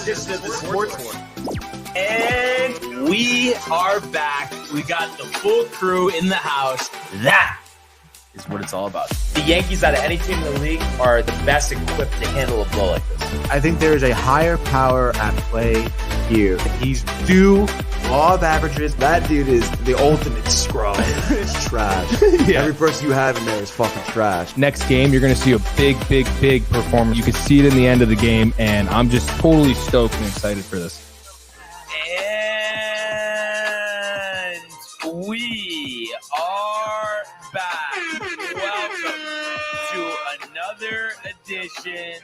edition of the Sports Board. And we are back. We got the full crew in the house. That is what it's all about. The Yankees, out of any team in the league, are the best equipped to handle a blow like this. I think there is a higher power at play here. He's due law of averages. That dude is the ultimate scrub. It's trash. Yeah. Every person you have in there is fucking trash. Next game, you're going to see a big performance. You can see it in the end of the game, and I'm just totally stoked and excited for this. And we are back. Welcome to another edition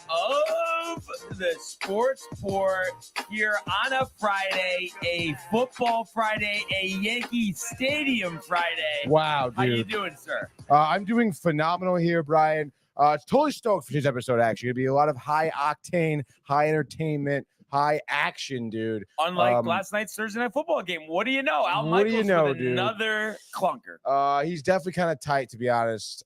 of the Sports Port here on a Friday, a football Friday, a Yankee Stadium Friday. Wow, dude. How you doing, sir? I'm doing phenomenal here, Brian. Totally stoked for this episode, actually. Going to be a lot of high octane, high entertainment, high action, dude. Unlike last night's Thursday Night Football game. What do you know? Al What do you Michaels know, with dude? another clunker. He's definitely kind of tight, to be honest.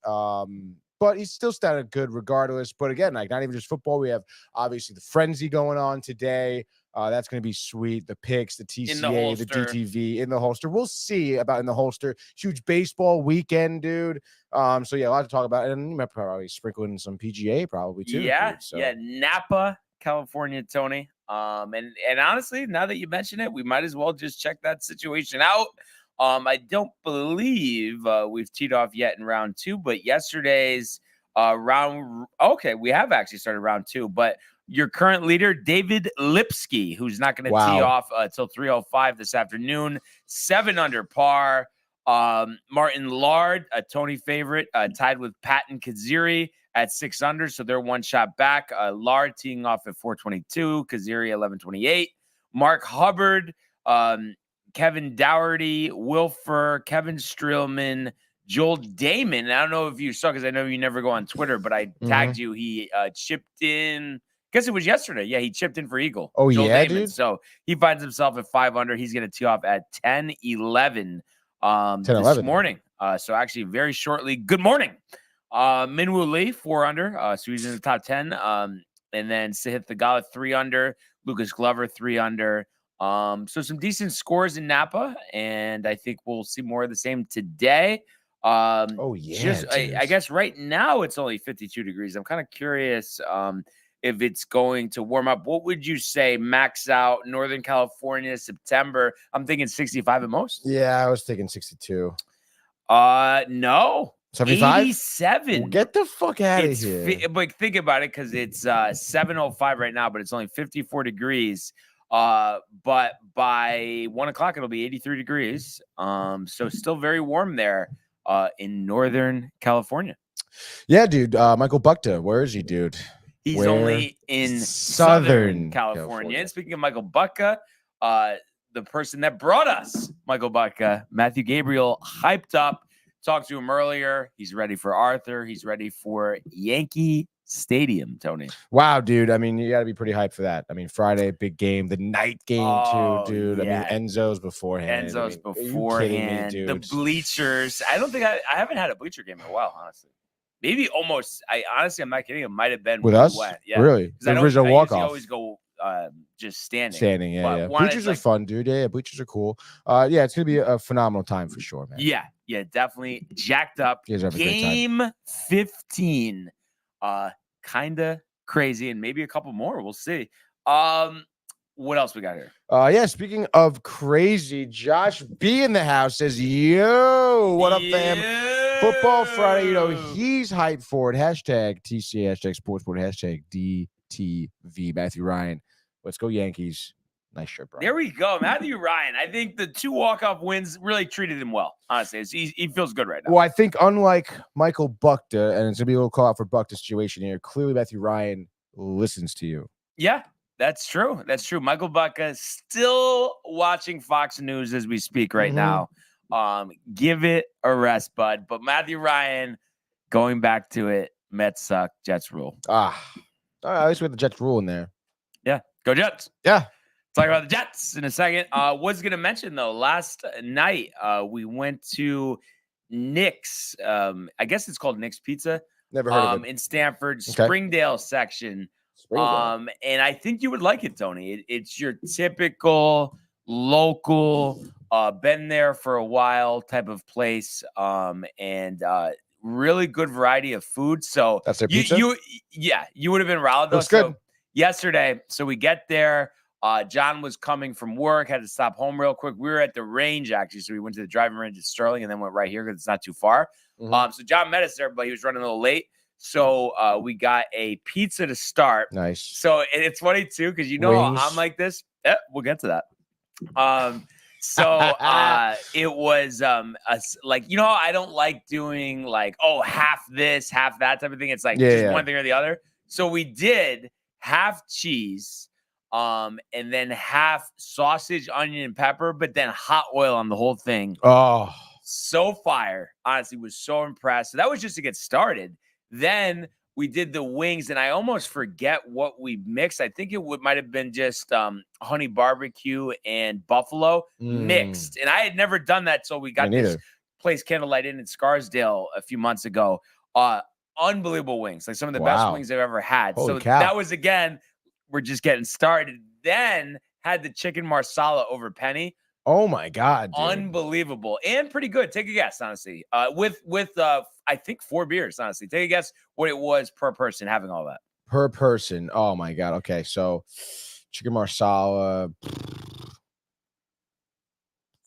But he's still standing good regardless. But again, like, not even just football. We have obviously the frenzy going on today. That's going to be sweet. The picks, the TCA, the DTV in the holster. We'll see about in the holster. Huge baseball weekend, dude. So yeah, a lot to talk about. And you might probably sprinkle in some PGA probably too. Yeah, dude, so. yeah. Napa, California, Tony. And honestly, now that you mention it, we might as well just check that situation out. I don't believe we've teed off yet in round two, but yesterday's round. Okay, we have actually started round two, but your current leader, David Lipsky, who's not going to tee off till 3:05 this afternoon, 7 under par. Martin Lard, a Tony favorite, tied with Patton Kaziri at 6 under, so they're one shot back. Lard teeing off at 4:22, Kaziri 11:28. Mark Hubbard, Kevin Dougherty, Wilfer, Kevin Streelman, Joel Damon. I don't know if you saw, because I know you never go on Twitter, but I tagged you. He chipped in. I guess it was yesterday. Yeah, he chipped in for Eagle. Oh, Joel yeah, Damon. dude. So he finds himself at 5 under. He's going to tee off at 10:11 this morning. So actually very shortly. Good morning. Minwoo Lee, 4 under. So he's in the top 10. And then Sahith Theegala, 3 under. Lucas Glover, 3 under. So some decent scores in Napa, and I think we'll see more of the same today. I guess right now it's only 52 degrees. I'm kind of curious if it's going to warm up. What would you say max out Northern California, September? I'm thinking 65 at most. Yeah, I was thinking 62. No. 75? 87. Well, get the fuck out of here. But think about it, because it's 7:05 right now, but it's only 54 degrees. But by 1 o'clock, it'll be 83 degrees. So still very warm there in Northern California. Yeah, dude. Michael Buckta, where is he, dude? He's only in Southern California. And speaking of Michael Buckta, the person that brought us Michael Buckta, Matthew Gabriel, hyped up. Talked to him earlier. He's ready for Arthur. He's ready for Yankee Stadium, Tony. Wow, dude. I mean, you got to be pretty hyped for that. I mean, Friday, big game. The night game, too, dude. Yeah. I mean, Enzo's beforehand. Beforehand. The bleachers. I don't think I haven't had a bleacher game in a while, honestly. Maybe almost. I'm not kidding. It might have been with us. Yeah. Really? The original walk-off. I always go just standing. Standing, yeah. Bleachers are fun, dude. Yeah, bleachers are cool. Yeah, it's going to be a phenomenal time for sure, man. Yeah, definitely jacked up. Game 15. Kind of crazy, and maybe a couple more. We'll see. What else we got here? Yeah, speaking of crazy, Josh B in the house says, yo, what up, fam? Football Friday, he's hyped for it. Hashtag TCA, hashtag Sportsport, hashtag DTV. Matthew Ryan, let's go Yankees. Nice shirt, bro. There we go. Matthew Ryan. I think the 2 walk-off wins really treated him well. Honestly, he feels good right now. Well, I think unlike Michael Buckta, and it's going to be a little call out for Buckta's situation here, clearly Matthew Ryan listens to you. Yeah, that's true. That's true. Michael Buckta still watching Fox News as we speak right now. Give it a rest, bud. But Matthew Ryan, going back to it, Mets suck, Jets rule. All right, at least we have the Jets rule in there. Yeah, go Jets. Yeah. Talk about the Jets in a second. Was going to mention, though, last night we went to Nick's. I guess it's called Nick's Pizza. Never heard of it. In Stanford, Springdale section. And I think you would like it, Tony. It's your typical local, been there for a while type of place, and really good variety of food. So That's their pizza? You would have been riled though. Looks good. So yesterday, so we get there. John was coming from work, had to stop home real quick. We were at the range actually, so we went to the driving range at Sterling and then went right here because it's not too far. So John met us there, but he was running a little late. So we got a pizza to start. Nice. So it's funny too, because you know how I'm like this. Yeah, we'll get to that. So it was like, you know, I don't like doing like, oh, half this, half that type of thing. It's like just one thing or the other. So we did half cheese, and then half sausage, onion, and pepper, but then hot oil on the whole thing. Oh, so fire. Honestly, was so impressed. So that was just to get started. Then we did the wings, and I almost forget what we mixed. I think it might have been just honey barbecue and buffalo mixed. And I had never done that, so we got this place, Candlelight Inn in Scarsdale, a few months ago. Unbelievable wings, like some of the best wings I've ever had. Holy so cow. That was, again, we're just getting started. Then had the chicken marsala over penny. Oh my God, dude. Unbelievable and pretty good. Take a guess, honestly. With I think 4 beers, honestly. Take a guess what it was per person having all that. Per person. Oh my God. Okay, so chicken marsala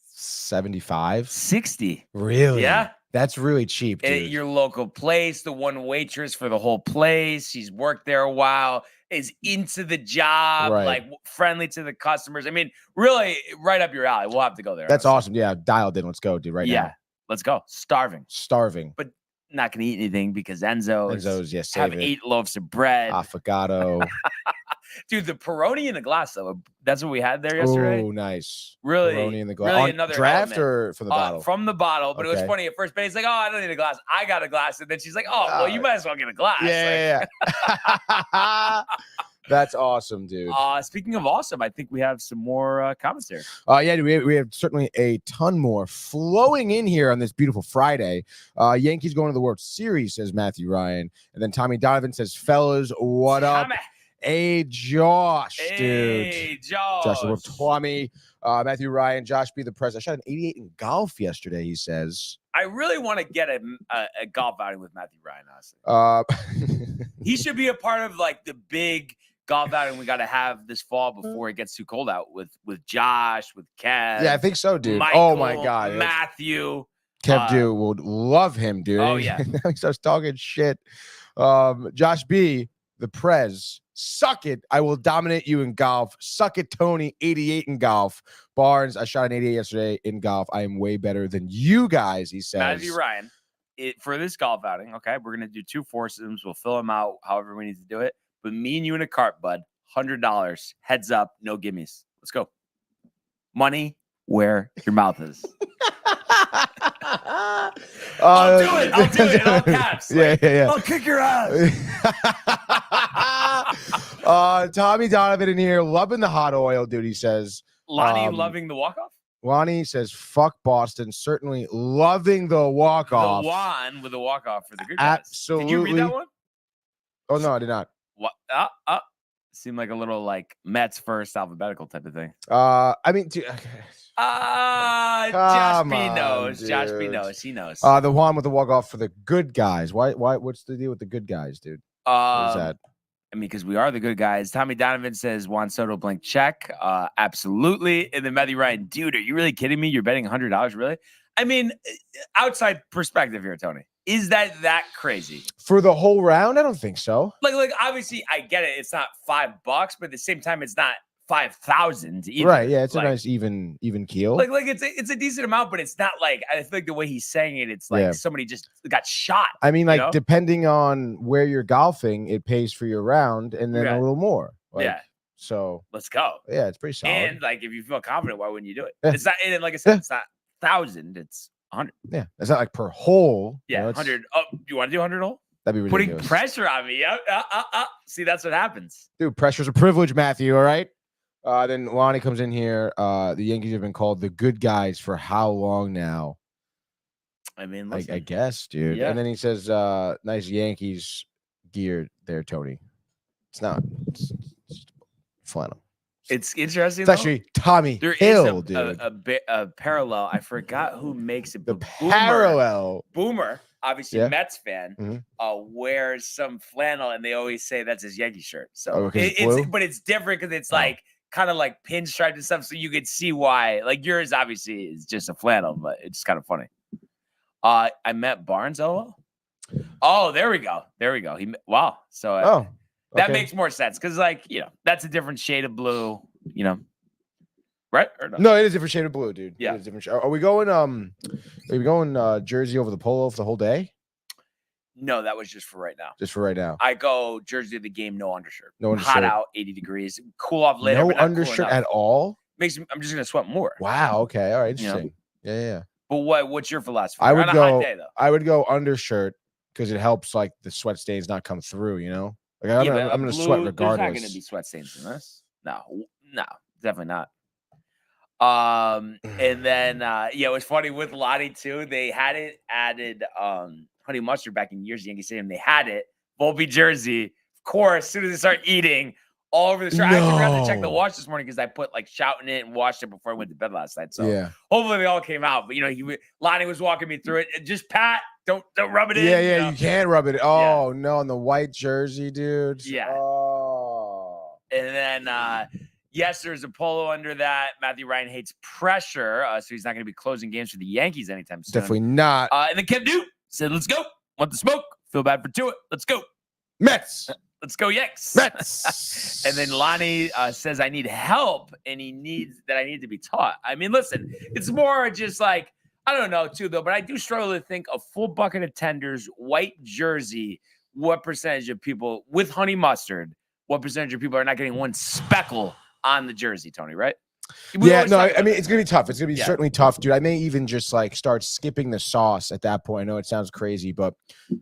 75, 60. Really? Yeah. That's really cheap, dude. At your local place, the one waitress for the whole place. She's worked there a while, is into the job, like friendly to the customers. I mean, really right up your alley. We'll have to go there. That's awesome. Yeah, dialed in. Let's go, dude, right now. Yeah, let's go. Starving. But not going to eat anything because Enzo's yes, have 8 loaves of bread. Affogato. Dude, the Peroni in a glass, though. That's what we had there yesterday. Oh, nice. Really? Peroni in the glass. Really another draft element. Or from the bottle? From the bottle. But it was funny. At first, Benny's like, oh, I don't need a glass. I got a glass. And then she's like, oh, well, you might as well get a glass. Yeah. That's awesome, dude. Speaking of awesome, I think we have some more comments here. Yeah, we have certainly a ton more flowing in here on this beautiful Friday. Yankees going to the World Series, says Matthew Ryan. And then Tommy Donovan says, fellas, what up? Hey, Josh, dude. Hey, Josh. Josh, Tommy, Matthew Ryan, Josh B. the Press. I shot an 88 in golf yesterday, he says. I really want to get a golf outing with Matthew Ryan, honestly. He should be a part of like the big golf outing we got to have this fall before it gets too cold out with Josh, with Kev. Yeah, I think so, dude. Michael, oh my God, Matthew. Kev, dude, would love him, dude. Oh yeah, he starts talking shit. Josh B, the Prez, suck it. I will dominate you in golf. Suck it, Tony. 88 in golf. Barnes, I shot an 88 yesterday in golf. I am way better than you guys. He says. Matthew Ryan, for this golf outing, okay, we're gonna do 2 foursomes. We'll fill them out however we need to do it. But me and you in a cart, bud. $100. Heads up, no gimmies. Let's go. Money where your mouth is. I'll do it. I'll do it in all caps. Like, yeah. I'll kick your ass. Tommy Donovan in here, loving the hot oil, dude. He says. Lonnie loving the walk-off? Lonnie says, fuck Boston. Certainly loving the walk-off. The one with the walk-off for the good guys. Absolutely. Did you read that one? Oh, no, I did not. What? Seemed like a little like Mets first alphabetical type of thing. I mean, dude, Josh B knows. Dude. Josh B knows. He knows. The one with the walk off for the good guys. Why? What's the deal with the good guys, dude? What is that? I mean, because we are the good guys. Tommy Donovan says Juan Soto blank check. Absolutely. And then Matthew Ryan, dude, are you really kidding me? You're betting $100, really? I mean, outside perspective here, Tony. Is that crazy for the whole round? I don't think so. Like obviously I get it. It's not $5, but at the same time, it's not 5,000 either. Right? Yeah, it's like, a nice even keel. Like it's a decent amount, but it's not like I feel like the way he's saying it, it's like somebody just got shot. I mean, like depending on where you're golfing, it pays for your round and then a little more. Like, so let's go. Yeah, it's pretty solid. And like if you feel confident, why wouldn't you do it? It's not. And like I said, it's not 1,000. It's 100. Yeah, it's not like per hole. Yeah, 100. Oh, you want to do 100 hole? That'd be ridiculous. Putting pressure on me. See, that's what happens. Dude, pressure's a privilege, Matthew. All right. Then Lonnie comes in here. The Yankees have been called the good guys for how long now? I mean, I guess, dude. Yeah. And then he says, "Nice Yankees gear there, Tony." It's not. It's flannel. It's interesting. It's actually Tommy there Hill, is dude. a parallel. I forgot who makes it. The but parallel. Boomer, obviously Yeah. Mets fan, wears some flannel, and they always say that's his Yankee shirt. So it's different because it's like kind of like pinstriped and stuff, so you could see why. Like yours, obviously, is just a flannel, but it's kind of funny. I met Barnes. Oh, there we go. Wow. So that makes more sense because, like, that's a different shade of blue. Right? Or no? No, it is a different shade of blue, dude. Yeah. It is different. Are we going? Jersey over the polo for the whole day? No, that was just for right now. Just for right now. I go jersey of the game, no undershirt. No undershirt. Hot out, 80 degrees. Cool off later. No but not undershirt cool at all. I'm just gonna sweat more. Wow. Okay. All right. Interesting. Yeah. But what's your philosophy? I would on go. A hot day, though. I would go undershirt because it helps like the sweat stains not come through. Like I'm gonna sweat regardless. There's not gonna be sweat stains in this. No, definitely not. And then it was funny with Lottie too. They had it added honey mustard back in years Yankee Stadium. They had it Volpe jersey. Of course, as soon as they start eating all over the shirt. I actually forgot to check the wash this morning because I put like shouting it and washed it before I went to bed last night. So hopefully they all came out. But Lonnie was walking me through it. Just pat, don't rub it in. Yeah, you can't rub it. Oh no, on the white jersey, dude. Yeah. Oh. And then yes, there's a polo under that. Matthew Ryan hates pressure, so he's not going to be closing games for the Yankees anytime soon. Definitely not. And then Kev Duke said, "Let's go. Want the smoke? Feel bad for Tua. Let's go. Mets. Let's go Yanks." Mets. And then Lonnie says, "I need help, and I need to be taught." I mean, listen, it's more just like, I don't know too though, but I do struggle to think a full bucket of tenders, white jersey. What percentage of people with honey mustard? What percentage of people are not getting one speckle on the jersey, Tony, right? I mean, it's going to be tough. It's going to be certainly tough, dude. I may even just like start skipping the sauce at that point. I know it sounds crazy, but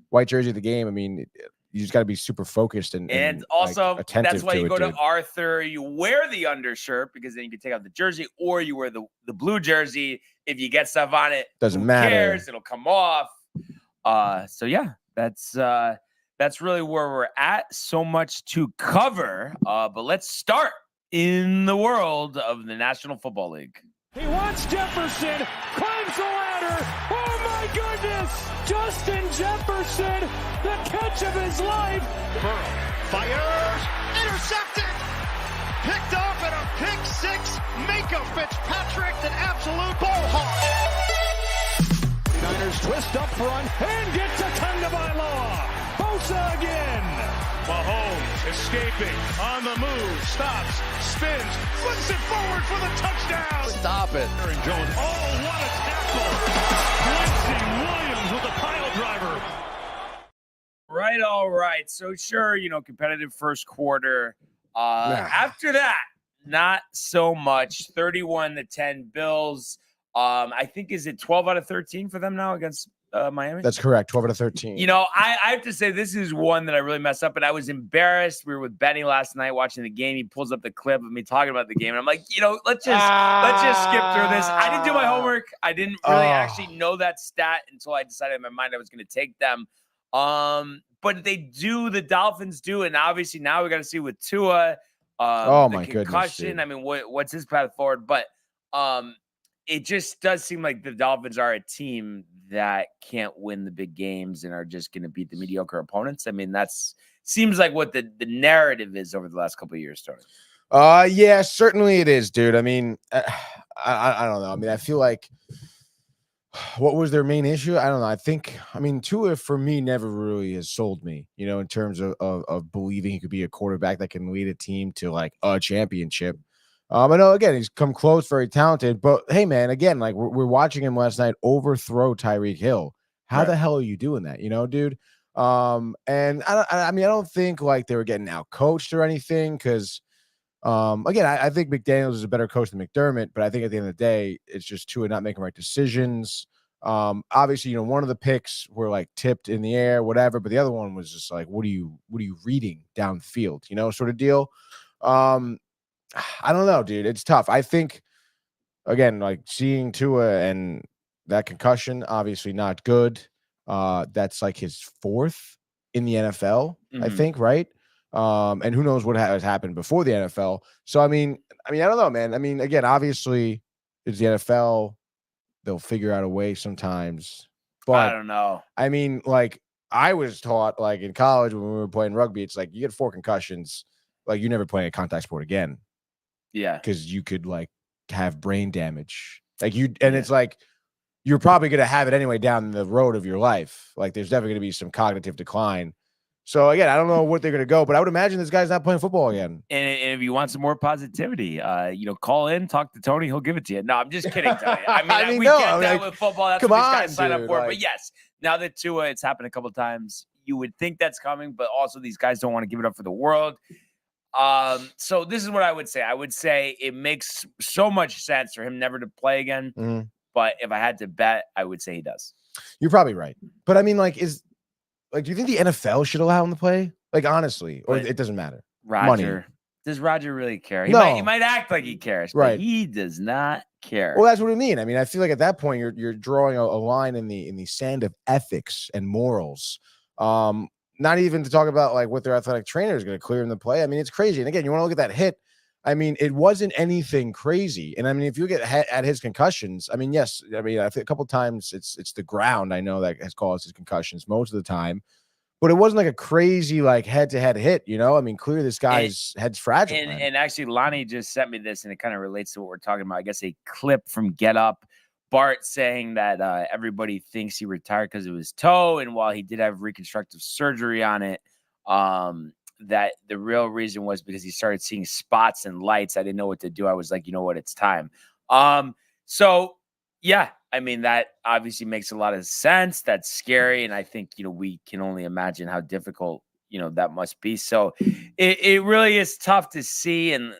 white jersey of the game, I mean, you just got to be super focused and also like, attentive. That's why you go to Arthur, you wear the undershirt because then you can take out the jersey, or you wear the blue jersey. If you get stuff on it, doesn't matter. Cares? It'll come off. So yeah, that's really where we're at. So much to cover, but let's start in the world of the National Football League. He wants Jefferson, climbs the ladder. Oh my goodness! Justin Jefferson, the catch of his life. Burrow fires, intercepted, picked off at a pick six. Minka Fitzpatrick, an absolute ball hawk. Niners twist up front and get to Tagovailoa. Bosa again. Mahomes escaping on the move, stops, spins, flips it forward for the touchdown. Stop it. Aaron Jones. Oh, what a tackle. Quincy Williams with a pile driver. Right, all right. So sure, competitive first quarter. After that, not so much. 31-10 Bills. I think, is it 12 out of 13 for them now against Miami? That's correct. 12 out of 13. I have to say this is one that I really messed up, and I was embarrassed. We were with Benny last night watching the game. He pulls up the clip of me talking about the game, and I'm like, let's just skip through this. I didn't do my homework. I didn't really actually know that stat until I decided in my mind I was going to take them. But the Dolphins do, and obviously now we got to see with Tua. My concussion. goodness, dude. I mean, what's his path forward? But it just does seem like the Dolphins are a team that can't win the big games and are just going to beat the mediocre opponents. I mean, that's seems like what the narrative is over the last couple of years, Tony. Yeah, certainly it is, dude. I mean, I don't know. I mean, I feel like what was their main issue? I don't know. I mean, Tua for me never really has sold me, in terms of believing he could be a quarterback that can lead a team to like a championship. I know, again, he's come close, very talented, but hey, man, again, like we're watching him last night overthrow Tyreek Hill. How the hell are you doing that, dude? And I don't think like they were getting out coached or anything because, again, I think McDaniels is a better coach than McDermott, but I think at the end of the day, it's just Tua not making right decisions. Obviously, one of the picks were like tipped in the air, whatever, but the other one was just like, what are you reading downfield, sort of deal. I don't know, dude. It's tough. I think, again, like seeing Tua and that concussion, obviously not good. That's like his fourth in the NFL, I think, right? And who knows what has happened before the NFL. So, I mean, I don't know, man. I mean, again, obviously, it's the NFL. They'll figure out a way sometimes. But I don't know. I mean, like, I was taught, like, in college when we were playing rugby, it's like you get 4 concussions, like, you never play a contact sport again. Yeah. Because you could, like, have brain damage. Like, it's like, you're probably going to have it anyway down the road of your life. Like, there's definitely going to be some cognitive decline. So, again, I don't know what they're going to go, but I would imagine this guy's not playing football again. And if you want some more positivity, call in, talk to Tony. He'll give it to you. No, I'm just kidding, Tony. I mean, we get that with football. That's what these guys sign up for. But yes, now that Tua, it's happened a couple of times. You would think that's coming, but also these guys don't want to give it up for the world. So this is what I would say. I would say it makes so much sense for him never to play again. Mm-hmm. But if I had to bet, I would say he does. You're probably right. But I mean, do you think the NFL should allow him to play? Like, honestly, or it doesn't matter? Roger. Money. Does Roger really care? No. He might act like he cares, right? But he does not care. Well, that's what I mean. I mean, I feel like at that point you're drawing a line in the sand of ethics and morals. Not even to talk about like what their athletic trainer is going to clear him to play. I mean, it's crazy. And again, you want to look at that hit. I mean, it wasn't anything crazy. And I mean, if you get at his concussions, I mean, yes, I mean, I think a couple of times it's the ground I know that has caused his concussions most of the time, but it wasn't like a crazy like head-to-head hit, you know? I mean, clearly this guy's head's fragile. And actually, Lonnie just sent me this, and it kind of relates to what we're talking about. I guess a clip from Get Up. Bart saying that everybody thinks he retired because of his toe, and while he did have reconstructive surgery on it, that the real reason was because he started seeing spots and lights. I didn't know what to do. I was like, you know what, it's time. So yeah, I mean, that obviously makes a lot of sense. That's scary. And I think, we can only imagine how difficult, that must be. So it really is tough to see. And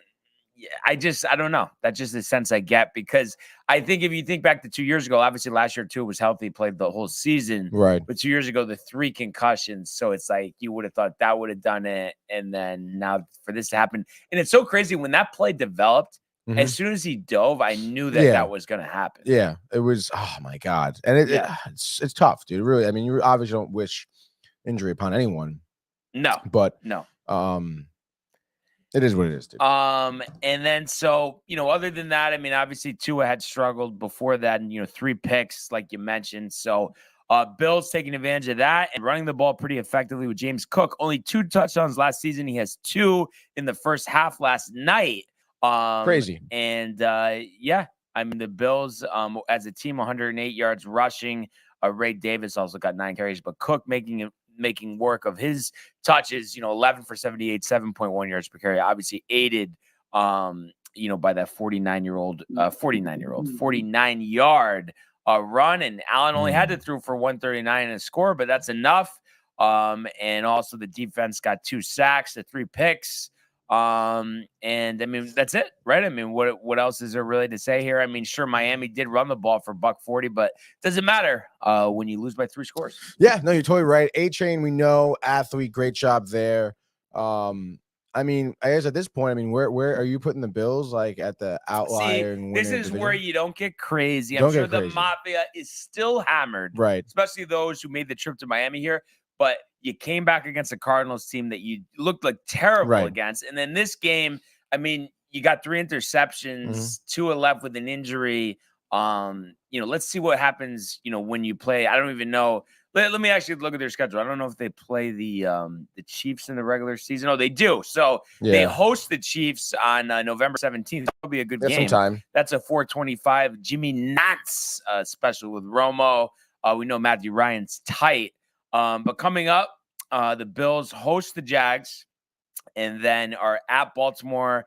I don't know. That's just the sense I get, because I think if you think back to 2 years ago, obviously last year Tua was healthy, played the whole season. Right. But 2 years ago, the 3 concussions. So it's like you would have thought that would have done it. And then now for this to happen. And it's so crazy when that play developed, as soon as he dove, I knew that was going to happen. Yeah. It was, oh my God. And it's tough, dude. Really. I mean, you obviously don't wish injury upon anyone. No. But no. It is what it is, dude. And then so, other than that, I mean, obviously Tua had struggled before that, and 3 picks, like you mentioned. So Bill's taking advantage of that and running the ball pretty effectively with James Cook. Only 2 touchdowns last season. He has 2 in the first half last night. Crazy. And I mean, the Bills as a team, 108 yards rushing. Ray Davis also got 9 carries, but Cook making work of his touches, 11 for 78, 7.1 yards per carry, obviously aided, by that 49-yard run. And Allen only had to throw for 139 and a score, but that's enough. And also the defense got 2 sacks, 3 picks. And I mean, that's it, right? I mean, what else is there really to say here? I mean, sure, Miami did run the ball for $140, but it doesn't matter when you lose by 3 scores. Yeah, no, you're totally right. A-Chain, we know, athlete, great job there. I mean, I guess at this point, I mean, where are you putting the Bills, like at the outlier? See, this is where you don't get crazy. I'm sure the Mafia is still hammered, right? Especially those who made the trip to Miami here. But you came back against a Cardinals team that you looked like terrible against. And then this game, I mean, you got 3 interceptions, 2 left with an injury. Let's see what happens, when you play. I don't even know. Let me actually look at their schedule. I don't know if they play the Chiefs in the regular season. Oh, they do. So they host the Chiefs on November 17th. That'll be a good game. Sometime. That's a 4:25 Jimmy Nantz special with Romo. We know Matthew Ryan's tight. But coming up, the Bills host the Jags, and then are at Baltimore,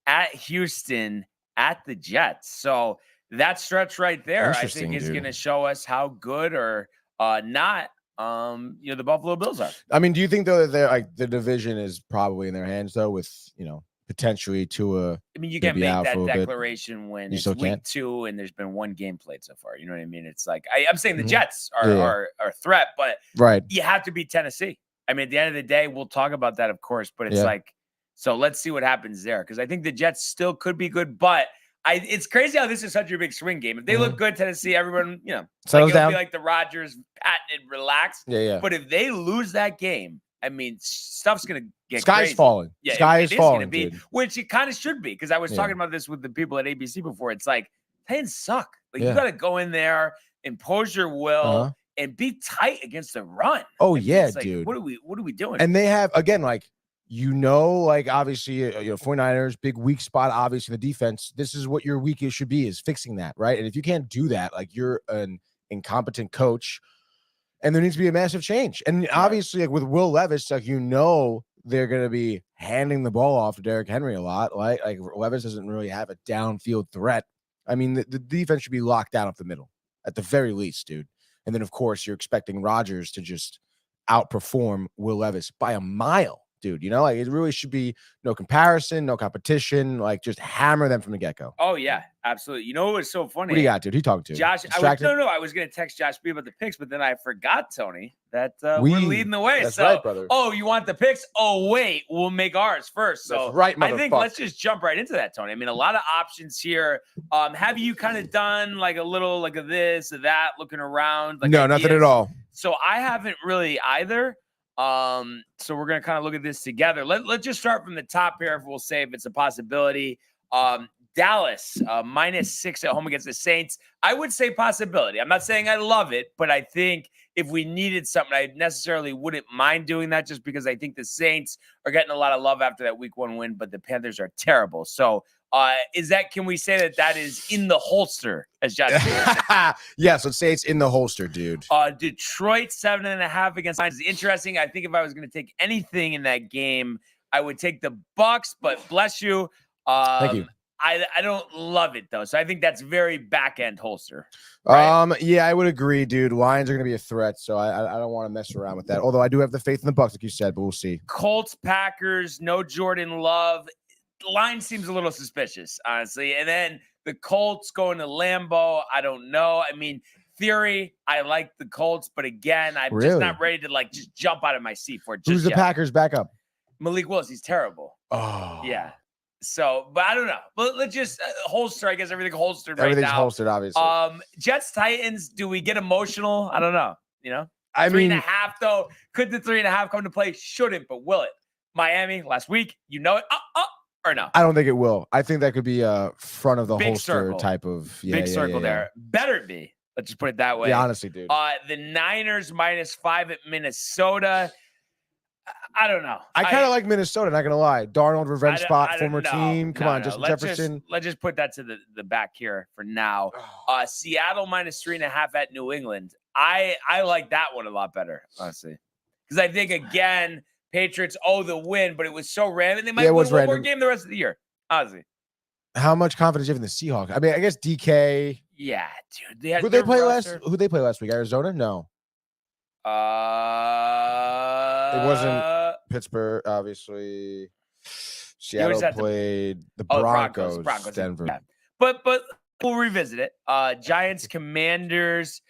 at Houston, at the Jets. So that stretch right there, I think, is going to show us how good or not, the Buffalo Bills are. I mean, do you think though that the division is probably in their hands though, with potentially Tua? I mean, you can't make that declaration when it's week 2 and there's been 1 game played so far. You know what I mean? It's like I'm saying the Jets are a threat, but you have to beat Tennessee. I mean, at the end of the day, we'll talk about that, of course, but it's like, so let's see what happens there, because I think the Jets still could be good, but it's crazy how this is such a big swing game. If they look good, Tennessee, everyone, settles down. Be like the Rodgers, patented, relaxed. Yeah. But if they lose that game I mean, stuff's gonna get Sky's crazy. falling. Yeah, Sky it is is falling, gonna be, dude. which it kind of should be, because I was Yeah. talking about this with the people at ABC before. It's like Titans suck. Like Yeah. you got to go in there, impose your will, Uh-huh. and be tight against the run. Oh, I mean, yeah, it's like, dude. What are we doing? And they have, again, like, like, obviously, 49ers, big weak spot, obviously, the defense. This is what your week should be, is fixing that, right? And if you can't do that, like, you're an incompetent coach, and there needs to be a massive change. And obviously, like, with Will Levis, like, they're going to be handing the ball off to Derrick Henry a lot. Like Levis doesn't really have a downfield threat. I mean, the defense should be locked down up the middle, at the very least, dude. And then, of course, you're expecting Rodgers to just outperform Will Levis by a mile, dude. Like, it really should be no comparison, no competition. Like, just hammer them from the get-go. Oh, yeah, absolutely. You know what was so funny? What do you got, dude? Who you talking to? Josh, I was going to text Josh B about the picks, but then I forgot, Tony, that we're leading the way. That's so, right, brother. oh, you want the picks? Oh, wait, we'll make ours first. So that's right, I think let's just jump right into that, Tony. I mean, a lot of options here. Have you kind of done like a little like a this or that, looking around? Like no, nothing at all. So I haven't really either. So we're going to kind of look at this together. Let's just start from the top here. If we'll say if it's a possibility. Dallas, -6 at home against the Saints. I would say possibility. I'm not saying I love it, but I think if we needed something, I necessarily wouldn't mind doing that, just because I think the Saints are getting a lot of love after that week 1 win, but the Panthers are terrible. So can we say that is in the holster, as Josh said? Yes, let's say it's in the holster, dude. Detroit 7.5 against Lions is interesting. I think if I was going to take anything in that game, I would take the Bucks, but bless you. Thank you. I don't love it though, so I think that's very back end holster. Right? Yeah, I would agree, dude. Lions are going to be a threat, so I don't want to mess around with that. Although I do have the faith in the Bucks, like you said, but we'll see. Colts, Packers, no Jordan Love. The line seems a little suspicious, honestly. And then the Colts going to Lambeau. I don't know. I mean, theory, I like the Colts, but again, I'm just not ready to like just jump out of my seat for it. Who's the Packers backup? Malik Willis. He's terrible. Oh, yeah. So, but I don't know. But let's just holster. I guess everything holstered right now. Everything's holstered, obviously. Jets, Titans. Do we get emotional? I don't know. I mean, 3.5 though. Could the 3.5 come to play? Shouldn't, but will it? Miami last week. You know it. Or no? I don't think it will. I think that could be a front of the big holster circle. type of big circle there. Better it be. Let's just put it that way. Yeah, honestly, dude. The Niners -5 at Minnesota. I don't know. I kind of like Minnesota, not gonna lie. Darnold, revenge spot, former team. Come on, Justin Jefferson. Let's just put that to the back here for now. Seattle -3.5 at New England. I like that one a lot better, honestly. Because I think, again, Patriots owe the win, but it was so random. They might win one more game the rest of the year, honestly. How much confidence do you have in the Seahawks? I mean, I guess DK. Yeah, dude. Who'd they play last week? Arizona? No. It wasn't Pittsburgh, obviously. Seattle played the Broncos. Denver. Yeah. But we'll revisit it. Giants, Commanders.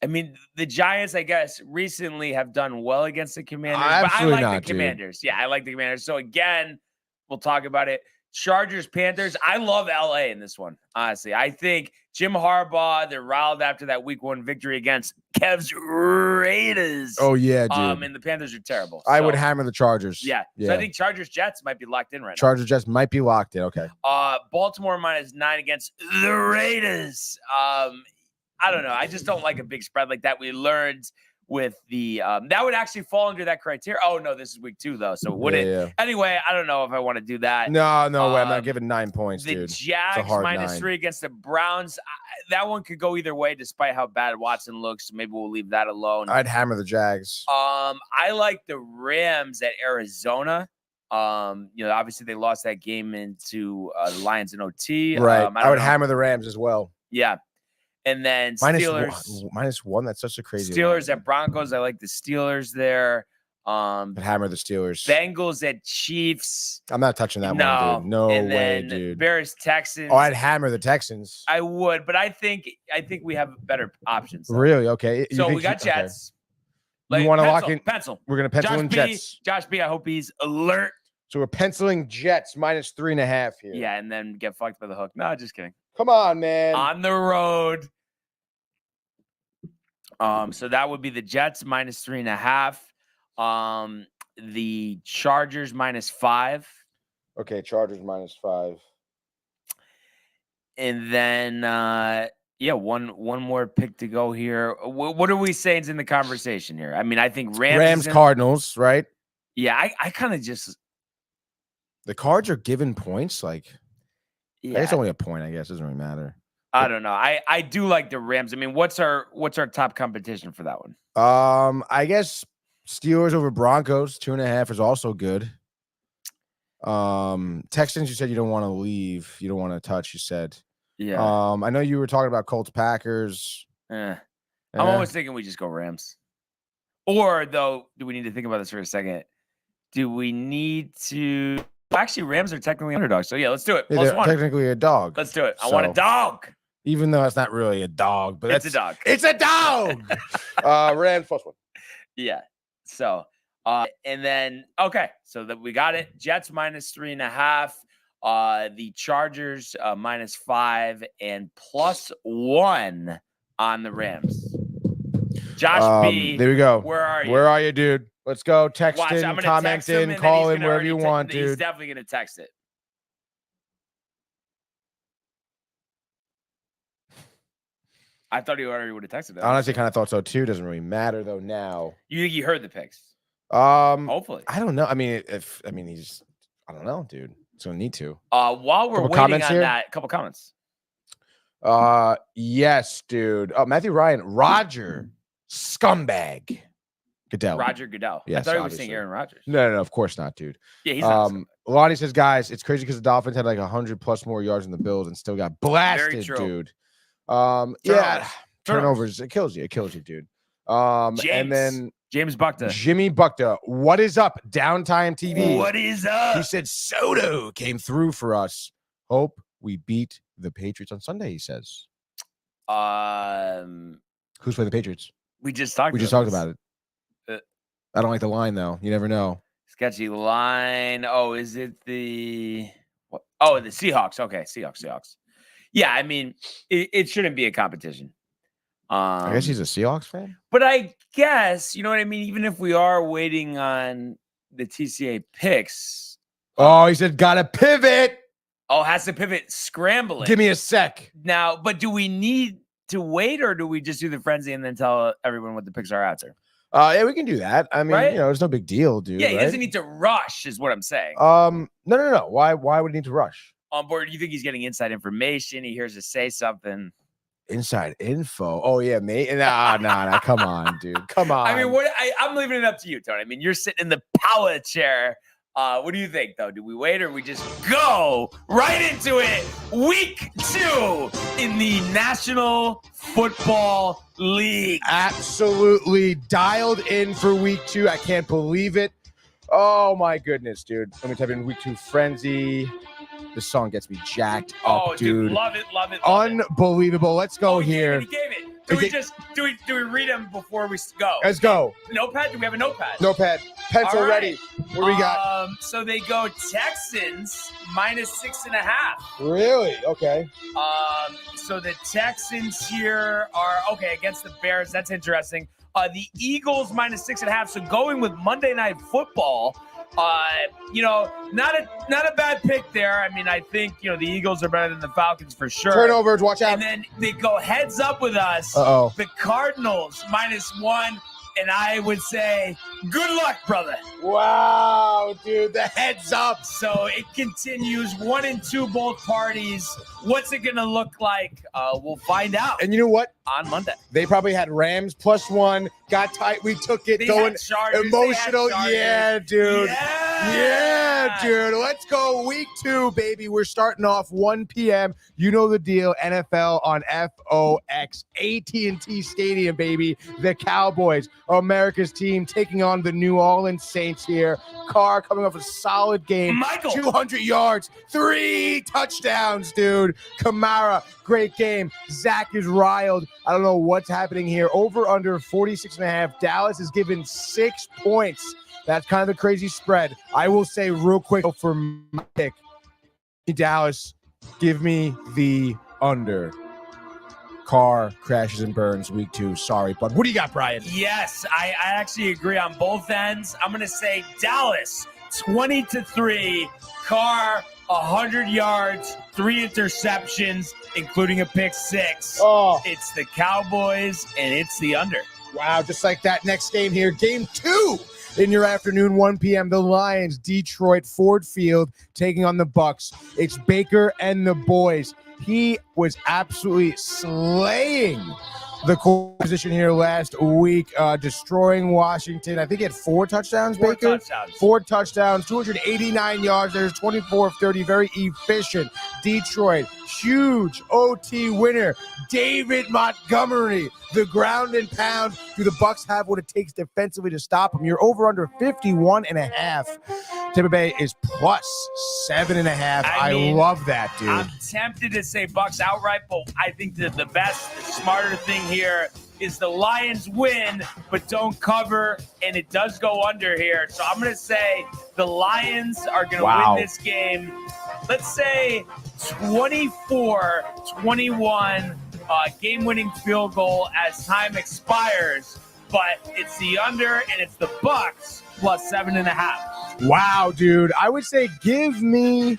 I mean, the Giants, I guess, recently have done well against the Commanders. But I like the Commanders. Yeah, I like the Commanders. So, again, we'll talk about it. Chargers, Panthers. I love LA in this one, honestly. I think Jim Harbaugh, they're riled after that week 1 victory against Kev's Raiders. Oh, yeah, dude. And the Panthers are terrible. I would hammer the Chargers. Yeah. So I think Chargers-Jets might be locked in right now. Chargers-Jets might be locked in. Okay. Baltimore -9 against the Raiders. I don't know. I just don't like a big spread like that. We learned with the that would actually fall under that criteria. Oh no, this is week 2 though, so would it? Yeah. Anyway, I don't know if I want to do that. No way. I'm not giving 9 points, the dude. The Jags -3 against the Browns. That one could go either way, despite how bad Watson looks. So maybe we'll leave that alone. I'd hammer the Jags. I like the Rams at Arizona. Obviously they lost that game into the Lions in OT. Right. I would hammer the Rams as well. Yeah. And then Steelers -1. That's such a crazy Steelers line. At Broncos. I like the Steelers there. But hammer the Steelers. Bengals at Chiefs. I'm not touching that one, dude. No and way, then dude. Bears Texans. Oh, I'd hammer the Texans. I would, but I think we have better options. Though. Really? Okay. So we got Jets. Okay. You want to lock in? Pencil. We're gonna pencil in Jets. Josh B. I hope he's alert. So we're penciling Jets -3.5 here. Yeah, and then get fucked by the hook. No, just kidding. Come on, man. On the road. So that would be the Jets -3.5. The Chargers -5. Okay, Chargers -5. And then one more pick to go here. What are we saying in the conversation here? I mean, I think Rams Cardinals, right? Yeah, I kind of just the Cards are given points. Like, yeah, it's only a point. I guess it doesn't really matter. I don't know. I do like the Rams. I mean, what's our top competition for that one? I guess Steelers over Broncos 2.5 is also good. Texans, you said you don't want to leave. You don't want to touch, you said. Yeah. I know you were talking about Colts Packers. I'm always thinking we just go Rams. Or though, do we need to think about this for a second? Do we need to actually Rams are technically underdogs. So yeah, let's do it. Yeah, they're technically a dog. Let's do it. I want a dog. Even though it's not really a dog, but it's a dog. It's a dog. Rams +1. Yeah. So and then so that we got it. Jets -3.5. The Chargers -5 and +1 on the Rams. Josh B. There we go. Where are you? Where are you, dude? Let's go. Text in, comment in, call in, wherever you want, dude. He's definitely gonna text it. I thought he already would have texted that. Honestly, kind of thought so too. Doesn't really matter though now. You think he heard the picks? Hopefully. I don't know. I mean, he's I don't know, dude. He's gonna need to. While we're waiting on that, a couple comments. Yes, dude. Oh, Matthew Ryan, Roger, scumbag. Goodell. Roger Goodell. Yes, I thought he was obviously. saying Aaron Rodgers. No, of course not, dude. Yeah, he's not. Lonnie says, guys, it's crazy because the Dolphins had like 100+ more yards than the Bills and still got blasted, dude. Turnovers. It kills you. It kills you, dude. And then James Buckta. Jimmy Buckta. What is up? Downtime TV. What is up? He said Soto came through for us. Hope we beat the Patriots on Sunday, he says. Who's playing the Patriots? We just talked about it. I don't like the line though. You never know. Sketchy line. Oh, is it the what? Oh, the Seahawks. Okay, Seahawks. Yeah, I mean, it shouldn't be a competition. I guess he's a Seahawks fan. But I guess, you know what I mean? Even if we are waiting on the TCA picks. Oh, he said, gotta pivot. Oh, has to pivot scrambling. Give me a sec. Now, but do we need to wait or do we just do the frenzy and then tell everyone what the picks are after? Yeah, we can do that. I mean, right? It's no big deal, dude. Yeah, he doesn't need to rush, is what I'm saying. No. Why would he need to rush? On board, you think he's getting inside information? He hears us say something. Inside info. Oh yeah, mate. Nah. Come on, dude. Come on. I mean, I'm leaving it up to you, Tony. I mean, you're sitting in the power chair. What do you think, though? Do we wait or we just go right into it? Week 2 in the National Football League. Absolutely dialed in for week 2. I can't believe it. Oh my goodness, dude. Let me type in week 2 frenzy. This song gets me jacked up, dude. Love it. Unbelievable. Let's go here. He gave it. Do we read them before we go? Let's go. Notepad? Do we have a notepad? Notepad. Pencil ready. What we got? So they go Texans -6.5. Really? Okay. So the Texans here are against the Bears. That's interesting. The Eagles -6.5. So going with Monday Night Football. Not a bad pick there. I mean, I think the Eagles are better than the Falcons for sure. Turnovers, watch out. And then they go heads up with us. The Cardinals -1, and I would say, good luck, brother. Wow, dude, the heads up. So it continues 1 and 2 both parties. What's it gonna look like? We'll find out. And you know what? On Monday, they probably had Rams +1. Got tight. We took it. Going emotional. Yeah, dude. Yeah, dude. Let's go. Week 2, baby. We're starting off 1 p.m. You know the deal. NFL on FOX. AT&T Stadium, baby. The Cowboys, America's team, taking on the New Orleans Saints here. Carr coming off a solid game. Michael. 200 yards, 3 touchdowns, dude. Kamara, great game. Zach is riled. I don't know what's happening here. Over under 46.5. Dallas is given 6 points. That's kind of the crazy spread. I will say real quick for my pick, Dallas, give me the under. Carr crashes and burns week 2. Sorry, but what do you got, Brian? Yes, I actually agree on both ends. I'm going to say Dallas 20-3. Carr 100 yards, 3 interceptions, including a pick 6. Oh, It's the Cowboys, and it's the under. wow, just like that. Next game here, game 2 in your afternoon, 1 p.m. The Lions, Detroit, Ford Field, taking on the Bucks. It's Baker and the boys. He was absolutely slaying the core position here last week, destroying Washington. I think he had 4 touchdowns, Baker? 4 touchdowns, 289 yards. There's 24 of 30, very efficient. Detroit, huge OT winner. David Montgomery, the ground and pound. Do the Bucks have what it takes defensively to stop him? You're over under 51.5. Tampa Bay is plus 7.5. I love that, dude. I'm tempted to say Bucks outright, but I think that the best, the smarter thing here is the Lions win, but don't cover, and it does go under here. So I'm going to say the Lions are going to win this game. Let's say 24-21, game-winning field goal as time expires, but it's the under, and it's the Bucks plus 7.5. Wow, dude. I would say give me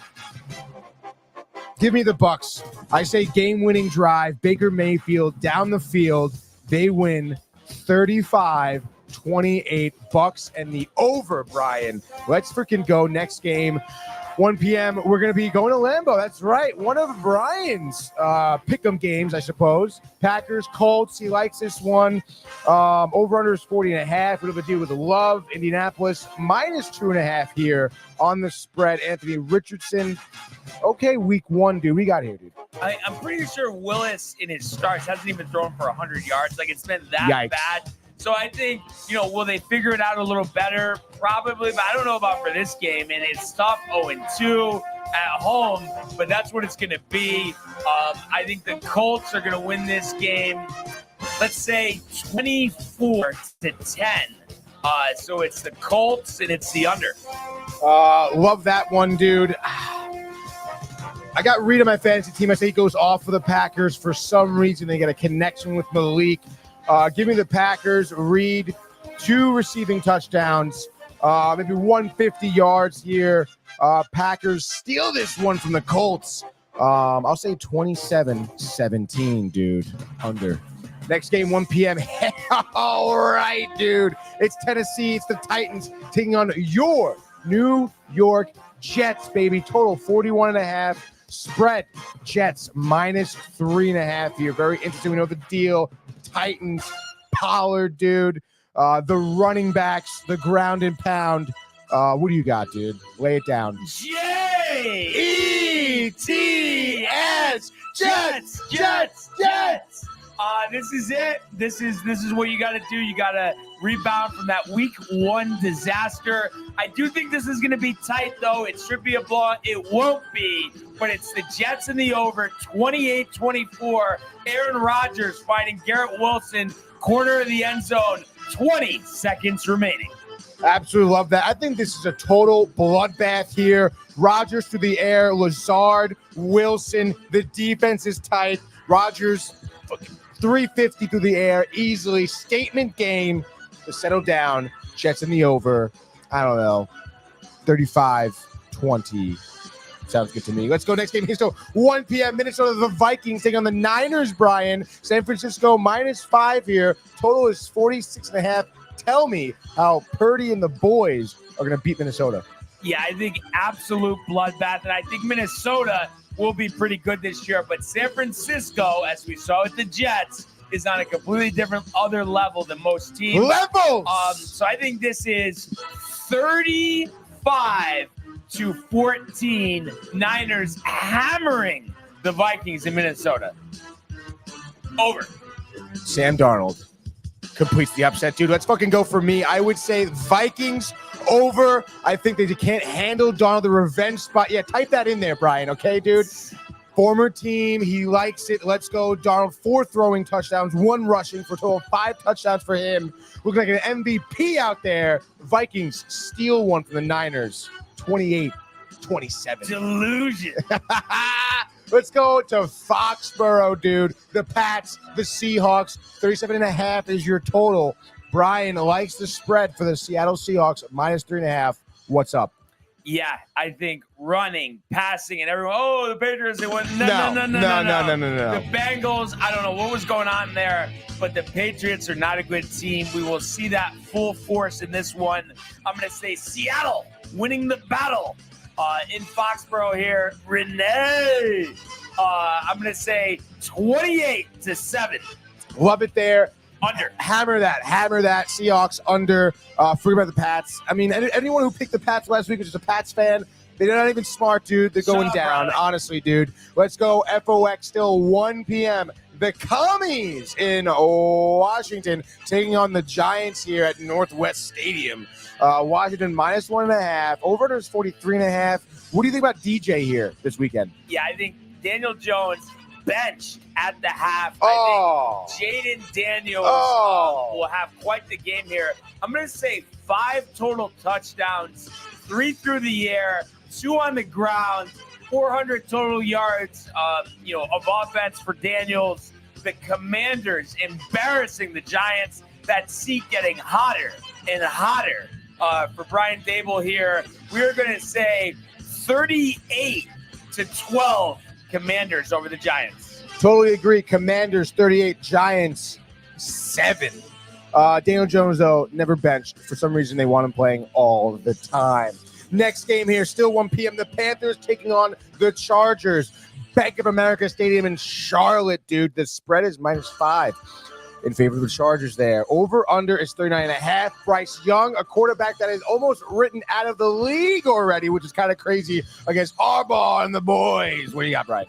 the Bucks. I say game-winning drive. Baker Mayfield down the field. They win 35-28. Bucks and the over, Brian. Let's freaking go. Next game, 1 p.m. We're going to be going to Lambeau. That's right. One of Brian's pick'em games, I suppose. Packers, Colts. He likes this one. Over-under is 40.5. Bit of a deal with Love. Indianapolis, minus 2.5 here on the spread. Anthony Richardson. Okay, week 1, dude. We got here, dude. I'm pretty sure Willis in his starts hasn't even thrown for 100 yards. Like, it's been that bad. So I think, will they figure it out a little better? Probably, but I don't know about for this game. And it's tough, 0-2 at home, but that's what it's going to be. I think the Colts are going to win this game, let's say 24-10. So it's the Colts, and it's the under. Love that one, dude. I got Reed on my fantasy team. I say he goes off for the Packers. For some reason, they get a connection with Malik. Give me the Packers. Reed, 2 receiving touchdowns, maybe 150 yards here. Packers steal this one from the Colts. I'll say 27-17, dude. Under. Next game, 1 p.m. All right, dude. It's Tennessee. It's the Titans taking on your New York Jets, baby. Total 41.5. Spread Jets minus 3.5 here. Very interesting. We know the deal. Titans, Pollard, dude. The running backs, the ground and pound. What do you got, dude? Lay it down. Jets, Jets, Jets, Jets. This is it. This is what you got to do. You got to rebound from that week 1 disaster. I do think this is going to be tight, though. It should be a blowout. It won't be, but it's the Jets in the over, 28-24. Aaron Rodgers fighting Garrett Wilson, corner of the end zone, 20 seconds remaining. Absolutely love that. I think this is a total bloodbath here. Rodgers through the air, Lazard, Wilson. The defense is tight. Rodgers 350 through the air, easily. Statement game to settle down. Jets in the over. I don't know. 35-20. Sounds good to me. Let's go next game. Here's 1 p.m. Minnesota, the Vikings taking on the Niners, Brian. San Francisco -5 here. Total is 46.5. Tell me how Purdy and the boys are going to beat Minnesota. Yeah, I think absolute bloodbath, and I think Minnesota will be pretty good this year. But San Francisco, as we saw with the Jets, is on a completely different other level than most teams. Levels! So I think this is 35-14. Niners hammering the Vikings in Minnesota. Over. Sam Darnold completes the upset, dude. Let's fucking go for me. I would say Vikings over. I think they can't handle Darnold, the revenge spot. Yeah, type that in there, Brian. Okay, dude? Former team. He likes it. Let's go. Darnold, 4 throwing touchdowns, 1 rushing for a total of 5 touchdowns for him. Looking like an MVP out there. Vikings steal one from the Niners. 28-27. Delusion. Let's go to Foxborough, dude. The Pats, the Seahawks, 37.5 is your total. Brian likes the spread for the Seattle Seahawks, -3.5. What's up? Yeah, I think running, passing, and everyone, oh, the Patriots, they went, no. The Bengals, I don't know what was going on there, but the Patriots are not a good team. We will see that full force in this one. I'm going to say Seattle winning the battle in Foxborough here. Renee, I'm going to say 28-7. Love it there. Under. Hammer that. Seahawks under. Forget about the Pats. I mean, anyone who picked the Pats last week was just a Pats fan. They're not even smart, dude. They're going down. Brother. Honestly, dude. Let's go. FOX still 1 p.m. The Commies in Washington taking on the Giants here at Northwest Stadium. Washington -1.5. Over-under is 43.5. What do you think about DJ here this weekend? Yeah, I think Daniel Jones benched at the half. Oh. I think Jaden Daniels will have quite the game here. I'm going to say 5 total touchdowns, 3 through the air, 2 on the ground, 400 total yards, of offense for Daniels. The Commanders embarrassing the Giants. That seat getting hotter and hotter for Brian Dable here. We're going to say 38-12 Commanders over the Giants. Totally agree. Commanders 38, Giants 7. Daniel Jones, though, never benched. For some reason, they want him playing all the time. Next game here, still 1 p.m. The Panthers taking on the Chargers. Bank of America Stadium in Charlotte, dude. The spread is -5 in favor of the Chargers there. Over-under is 39.5. Bryce Young, a quarterback that is almost written out of the league already, which is kind of crazy, against Harbaugh and the boys. What do you got, Brian?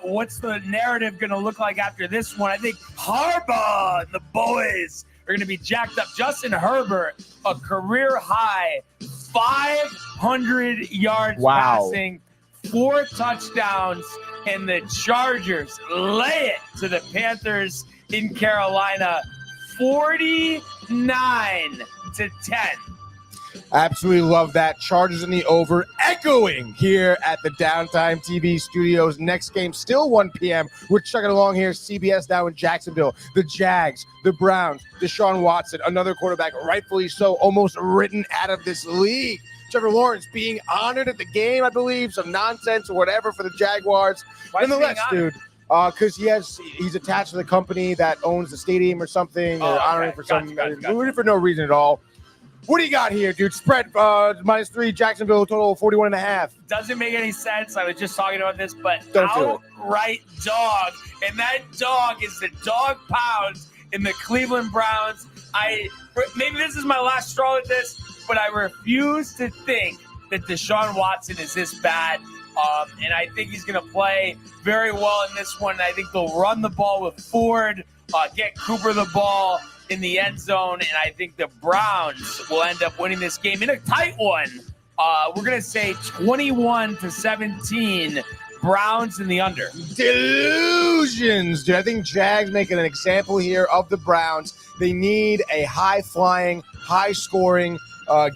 What's the narrative going to look like after this one? I think Harbaugh and the boys are going to be jacked up. Justin Herbert, a career-high 500 yards passing, 4 touchdowns, and the Chargers lay it to the Panthers in Carolina, 49-10. Absolutely love that. Chargers in the over, echoing here at the Downtime TV studios. Next game, still 1 p.m. We're chugging along here. CBS now in Jacksonville. The Jags, the Browns, Deshaun Watson, another quarterback, rightfully so, almost written out of this league. Trevor Lawrence being honored at the game, I believe, some nonsense or whatever for the Jaguars. Nonetheless, dude, because he's attached to the company that owns the stadium or something. They're honoring for for no reason at all. What do you got here, dude? Spread -3, Jacksonville, total 41.5. Doesn't make any sense. I was just talking about this, but outright dog. And that dog is the dog pounds in the Cleveland Browns. Maybe this is my last straw with this, but I refuse to think that Deshaun Watson is this bad. And I think he's going to play very well in this one. I think they'll run the ball with Ford, get Cooper the ball in the end zone, and I think the Browns will end up winning this game in a tight one. We're going to say 21-17, Browns in the under. Delusions, dude. I think Jags making an example here of the Browns. They need a high-flying, high-scoring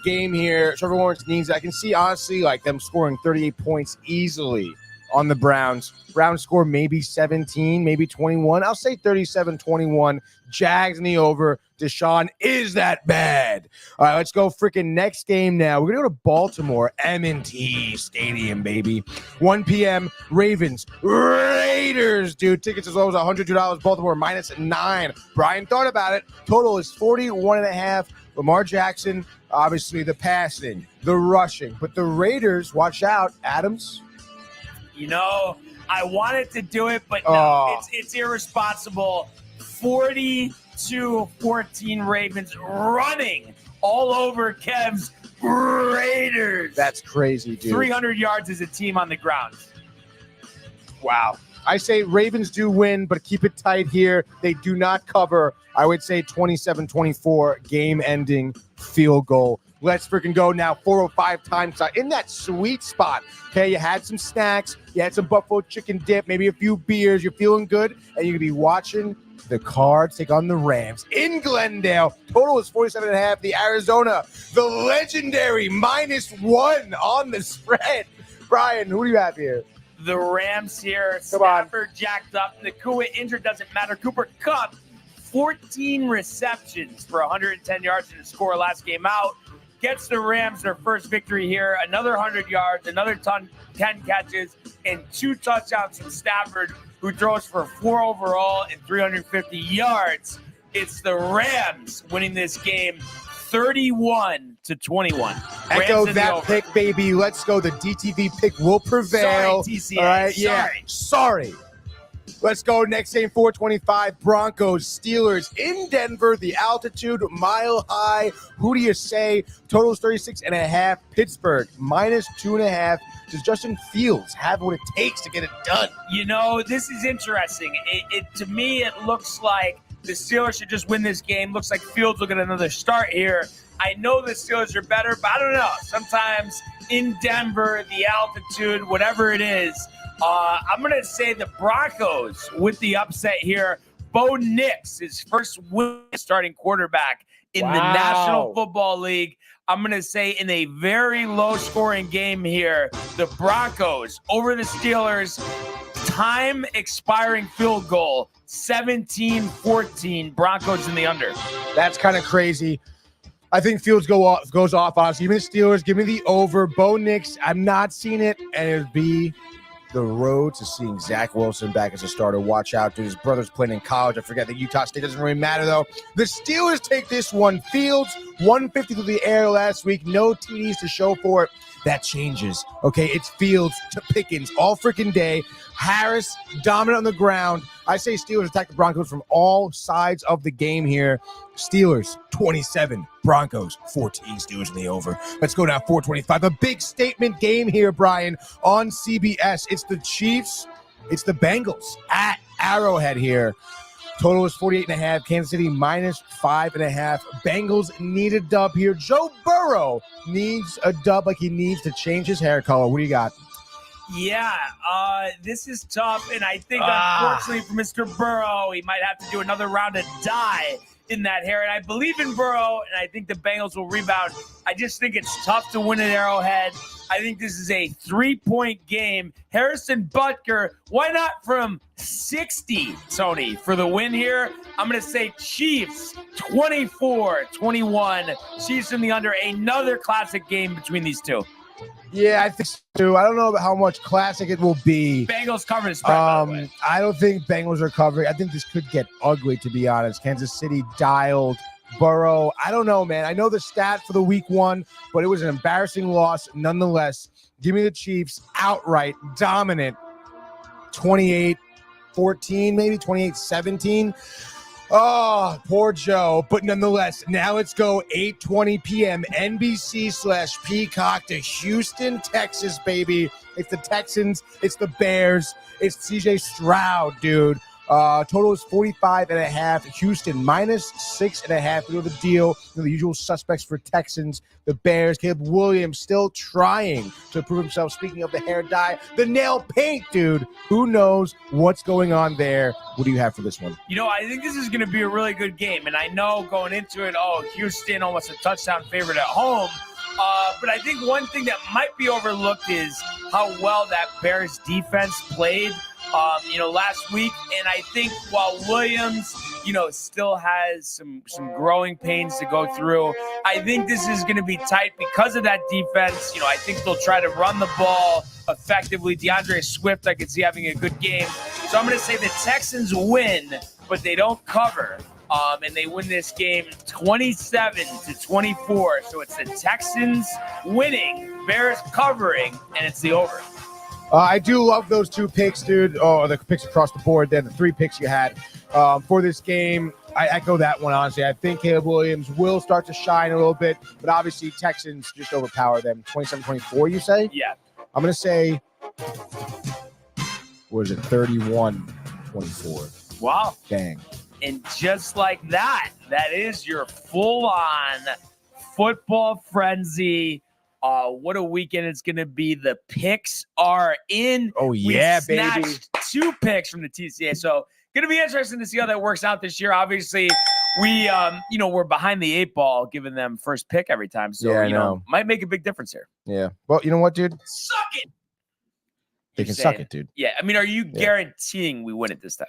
game here. Trevor Lawrence needs it. I can see, honestly, like them scoring 38 points easily on the Browns. Browns score maybe 17, maybe 21. I'll say 37-21. Jags in the over. Deshaun is that bad. All right, let's go freaking next game now. We're going to go to Baltimore, M&T Stadium, baby. 1 p.m., Ravens, Raiders, dude. Tickets as low as $102. Baltimore -9. Brian thought about it. Total is 41.5. Lamar Jackson, obviously the passing, the rushing. But the Raiders, watch out, Adams. I wanted to do it, but no, it's irresponsible. 40-14 Ravens running all over Kev's Raiders. That's crazy, dude. 300 yards as a team on the ground. Wow. I say Ravens do win, but keep it tight here. They do not cover. I would say 27-24 game-ending field goal. Let's freaking go now. 4:05 time slot in that sweet spot. Okay, you had some snacks, you had some buffalo chicken dip, maybe a few beers. You're feeling good, and you're gonna be watching the Cards take on the Rams in Glendale. Total is 47.5. The Arizona, the legendary -1 on the spread. Brian, who do you have here? the Rams here. Stafford jacked up. Nakua injured, doesn't matter. Cooper Kupp, 14 receptions for 110 yards and a score last game out. Gets the Rams their first victory here. Another 100 yards, another 10 catches, and 2 touchdowns from Stafford, who throws for 4 overall and 350 yards. It's the Rams winning this game 31-21. Echo that pick, baby. Let's go. The DTV pick will prevail. Sorry, TCA. All right, yeah. Sorry. Let's go. Next game, 425. Broncos, Steelers in Denver. The altitude, mile high. Who do you say? Total is 36.5. Pittsburgh, -2.5. Does Justin Fields have what it takes to get it done? You know, this is interesting. To me, it looks like the Steelers should just win this game. Looks like Fields will get another start here. I know the Steelers are better, but I don't know. Sometimes in Denver, the altitude, whatever it is, I'm going to say the Broncos with the upset here. Bo Nix, his first win starting quarterback in the National Football League. I'm going to say in a very low-scoring game here, the Broncos over the Steelers. Time expiring field goal, 17-14, Broncos in the under. That's kind of crazy. I think Fields goes off, honestly. Give me the Steelers. Give me the over. Bo Nix, I'm not seeing it, and it would be the road to seeing Zach Wilson back as a starter. Watch out, dude. His brother's playing in college. I forget that Utah State doesn't really matter, though. The Steelers take this one. Fields, 150 through the air last week. No TDs to show for it. That changes. Okay, it's Fields to Pickens all freaking day. Harris, dominant on the ground. I say Steelers attack the Broncos from all sides of the game here. Steelers, 27. Broncos, 14. Steelers in the over. Let's go down 425. A big statement game here, Brian, on CBS. It's the Chiefs. It's the Bengals at Arrowhead here. Total is 48.5. Kansas City -5.5. Bengals need a dub here. Joe Burrow needs a dub like he needs to change his hair color. What do you got? Yeah, this is tough, and I think, unfortunately for Mr. Burrow, he might have to do another round of dye in that hair, and I believe in Burrow, and I think the Bengals will rebound. I just think it's tough to win at Arrowhead. I think this is a 3-point game. Harrison Butker, why not from 60, Tony, for the win here? I'm going to say Chiefs 24-21. Chiefs in the under. Another classic game between these two. Yeah, I think so too. I don't know about how much classic it will be. Bengals cover the spread, by the way. I don't think Bengals are covering. I think this could get ugly, to be honest. Kansas City dialed. Burrow, I don't know, man. I know the stat for the week 1, but it was an embarrassing loss nonetheless. Give me the Chiefs outright, dominant, 28-14, maybe 28-17. Oh, poor Joe. But nonetheless, now let's go 8:20 p.m. NBC/Peacock to Houston, Texas, baby. It's the Texans. It's the Bears. It's CJ Stroud, dude. Total is 45.5. Houston -6.5. You know the deal. You know, the usual suspects for Texans. The Bears. Caleb Williams still trying to prove himself. Speaking of the hair dye, the nail paint, dude. Who knows what's going on there? What do you have for this one? You know, I think this is going to be a really good game. And I know going into it, Houston almost a touchdown favorite at home. But I think one thing that might be overlooked is how well that Bears defense played last week. And I think while Williams, still has some growing pains to go through, I think this is going to be tight because of that defense. I think they'll try to run the ball effectively. DeAndre Swift, I could see having a good game. So I'm going to say the Texans win, but they don't cover. And they win this game 27-24. So it's the Texans winning, Bears covering, and it's the over. I do love those 2 picks, dude. Oh, the picks across the board there, the 3 picks you had for this game. I echo that one, honestly. I think Caleb Williams will start to shine a little bit, but obviously Texans just overpower them. 27-24, you say? Yeah. I'm going to say, 31-24. Wow. Dang. And just like that, that is your full-on football frenzy. What a weekend it's going to be. The picks are in. Oh, yeah, we baby. snatched 2 picks from the TCA. So going to be interesting to see how that works out this year. Obviously, we, we're behind the 8 ball, giving them first pick every time. So, yeah, might make a big difference here. Yeah. Well, you know what, dude? Suck it. They can suck it, dude. Yeah. I mean, are you guaranteeing we win it this time?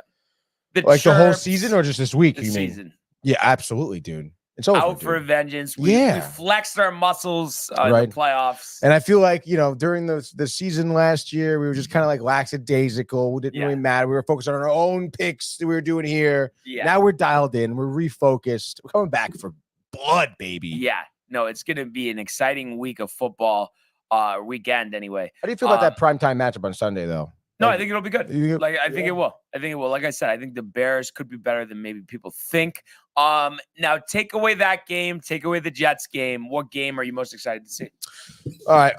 The whole season or just this week? The season. Yeah, absolutely, dude. It's over. Out for vengeance. We flexed our muscles in the playoffs. And I feel like, during the season last year, we were just kind of like lackadaisical. We didn't really matter. We were focused on our own picks that we were doing here. Yeah. Now we're dialed in. We're refocused. We're coming back for blood, baby. Yeah. No, it's going to be an exciting week of football, weekend anyway. How do you feel about that primetime matchup on Sunday, though? No, I think it'll be good. I think it will. Like I said, I think the Bears could be better than maybe people think. Now take away that game, take away the Jets game. What game are you most excited to see? All right.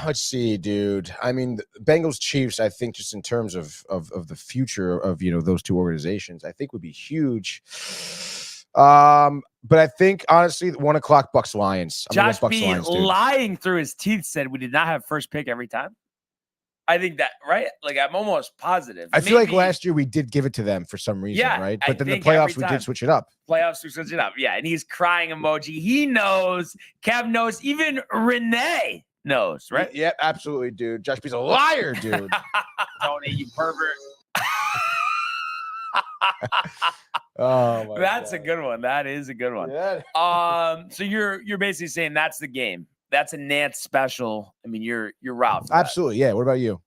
Let's see, dude. I mean, Bengals Chiefs, I think just in terms of the future of, those two organizations, I think would be huge. But I think honestly, 1 o'clock Bucks Lions. Josh B lying through his teeth said we did not have first pick every time. I think that, right? Like, I'm almost positive. I feel like last year we did give it to them for some reason, right? But then the playoffs, we did switch it up. We switched it up. Yeah. And he's crying emoji. He knows. Kev knows. Even Renee knows, right? Yeah, absolutely, dude. Josh B's a liar, dude. Tony, you pervert. Oh, that's a good one. That is a good one. Yeah. So you're basically saying that's the game. That's a Nance special. I mean, you're out. Absolutely. Yeah. What about you?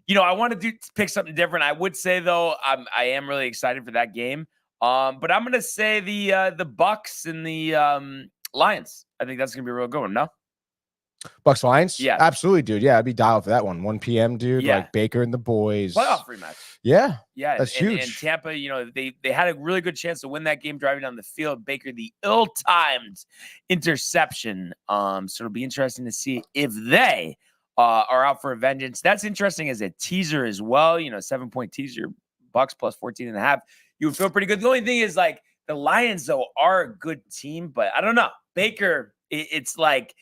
I want to pick something different. I would say though, I am really excited for that game. But I'm gonna say the Bucks and the Lions. I think that's gonna be a real good one. No. Bucks Lions? Yeah. Absolutely, dude. Yeah, I'd be dialed for that one. 1 p.m., dude. Yeah. Like Baker and the boys. Playoff rematch. Yeah. Yeah. That's huge. And Tampa, they had a really good chance to win that game driving down the field. Baker, the ill-timed interception. So it'll be interesting to see if they are out for a vengeance. That's interesting as a teaser as well. 7-point teaser, Bucks plus 14.5. You would feel pretty good. The only thing is, like, the Lions, though, are a good team, but I don't know. Baker, it's like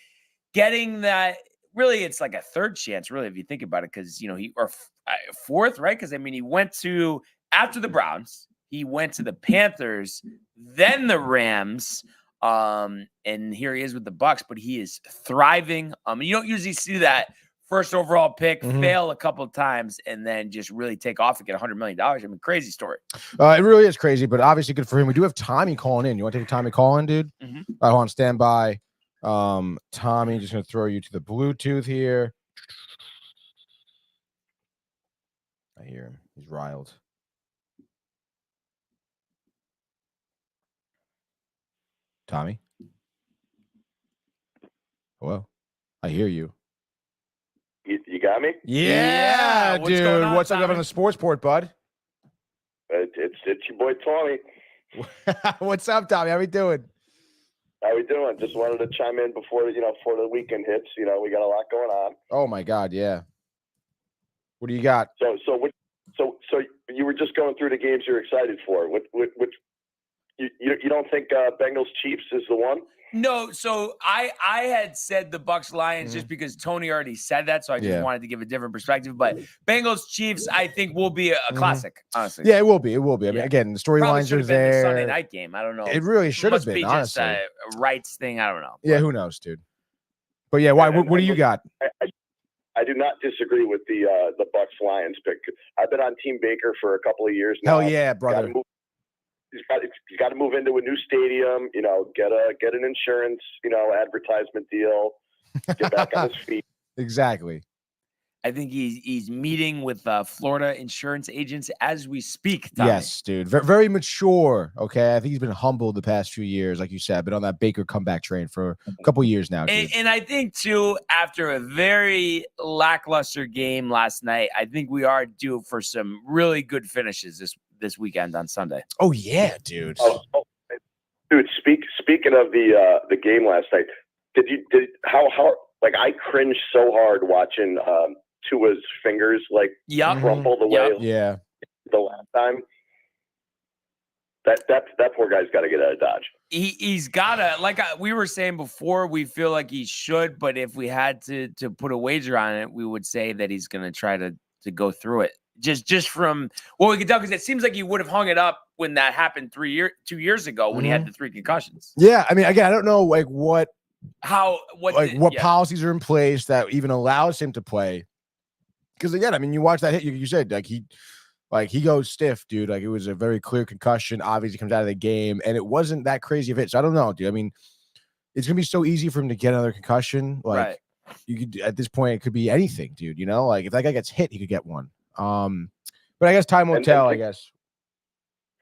getting that, really, it's like a third chance, really, if you think about it, because, or fourth, right? Because, I mean, he went to, after the Browns, he went to the Panthers, then the Rams, and here he is with the Bucks, but he is thriving. You don't usually see that first overall pick fail a couple of times and then just really take off and get $100 million. I mean, crazy story. It really is crazy, but obviously good for him. We do have Tommy calling in. You want to take a Tommy call in, dude? All right, hold on, stand by. Tommy, just gonna throw you to the Bluetooth here. I hear him. He's riled. Tommy? Hello? I hear you. You got me? Yeah, dude. What's up on the sports port, bud? It's your boy Tommy. What's up, Tommy? How we doing? How we doing? Just wanted to chime in before the weekend hits. We got a lot going on. Oh my God, yeah. What do you got? So you were just going through the games you're excited for. Which you don't think Bengals Chiefs is the one? No, so I had said the Bucks Lions just because Tony already said that, so I just wanted to give a different perspective. But Bengals Chiefs, I think, will be a classic, honestly. Yeah, it will be. It will be. I mean, again, the storylines are there. The Sunday night game. I don't know. It really should have been, honestly. Just a rights thing. I don't know. Yeah, who knows, dude? But yeah, why? What do you got? I do not disagree with the Bucks Lions pick. I've been on Team Baker for a couple of years now. Hell yeah, brother. He's got to move into a new stadium, get an insurance, advertisement deal, get back on his feet. Exactly. I think he's meeting with Florida insurance agents as we speak, Tommy. Yes, dude. Very mature, okay? I think he's been humbled the past few years, like you said, been on that Baker comeback train for a couple years now, dude. And I think, too, after a very lackluster game last night, I think we are due for some really good finishes this weekend on Sunday. Oh yeah, dude. Dude, speaking of the game last night, how I cringed so hard watching Tua's fingers crumple the way the last time. That poor guy's got to get out of Dodge. He's gotta, we were saying before, we feel like he should, but if we had to put a wager on it, we would say that he's gonna try to go through it. Just from what we could tell, because it seems like he would have hung it up when that happened 2 years ago when he had the 3 concussions. Yeah, I mean, again, I don't know what policies are in place that even allows him to play Because again, I mean, you watch that hit, you said he goes stiff, dude. Like it was a very clear concussion. Obviously, comes out of the game, and it wasn't that crazy of a hit. So I don't know, dude. I mean, it's gonna be so easy for him to get another concussion. Like you could at this point, it could be anything, dude. You know, like if that guy gets hit, he could get one. But I guess time will tell. I guess.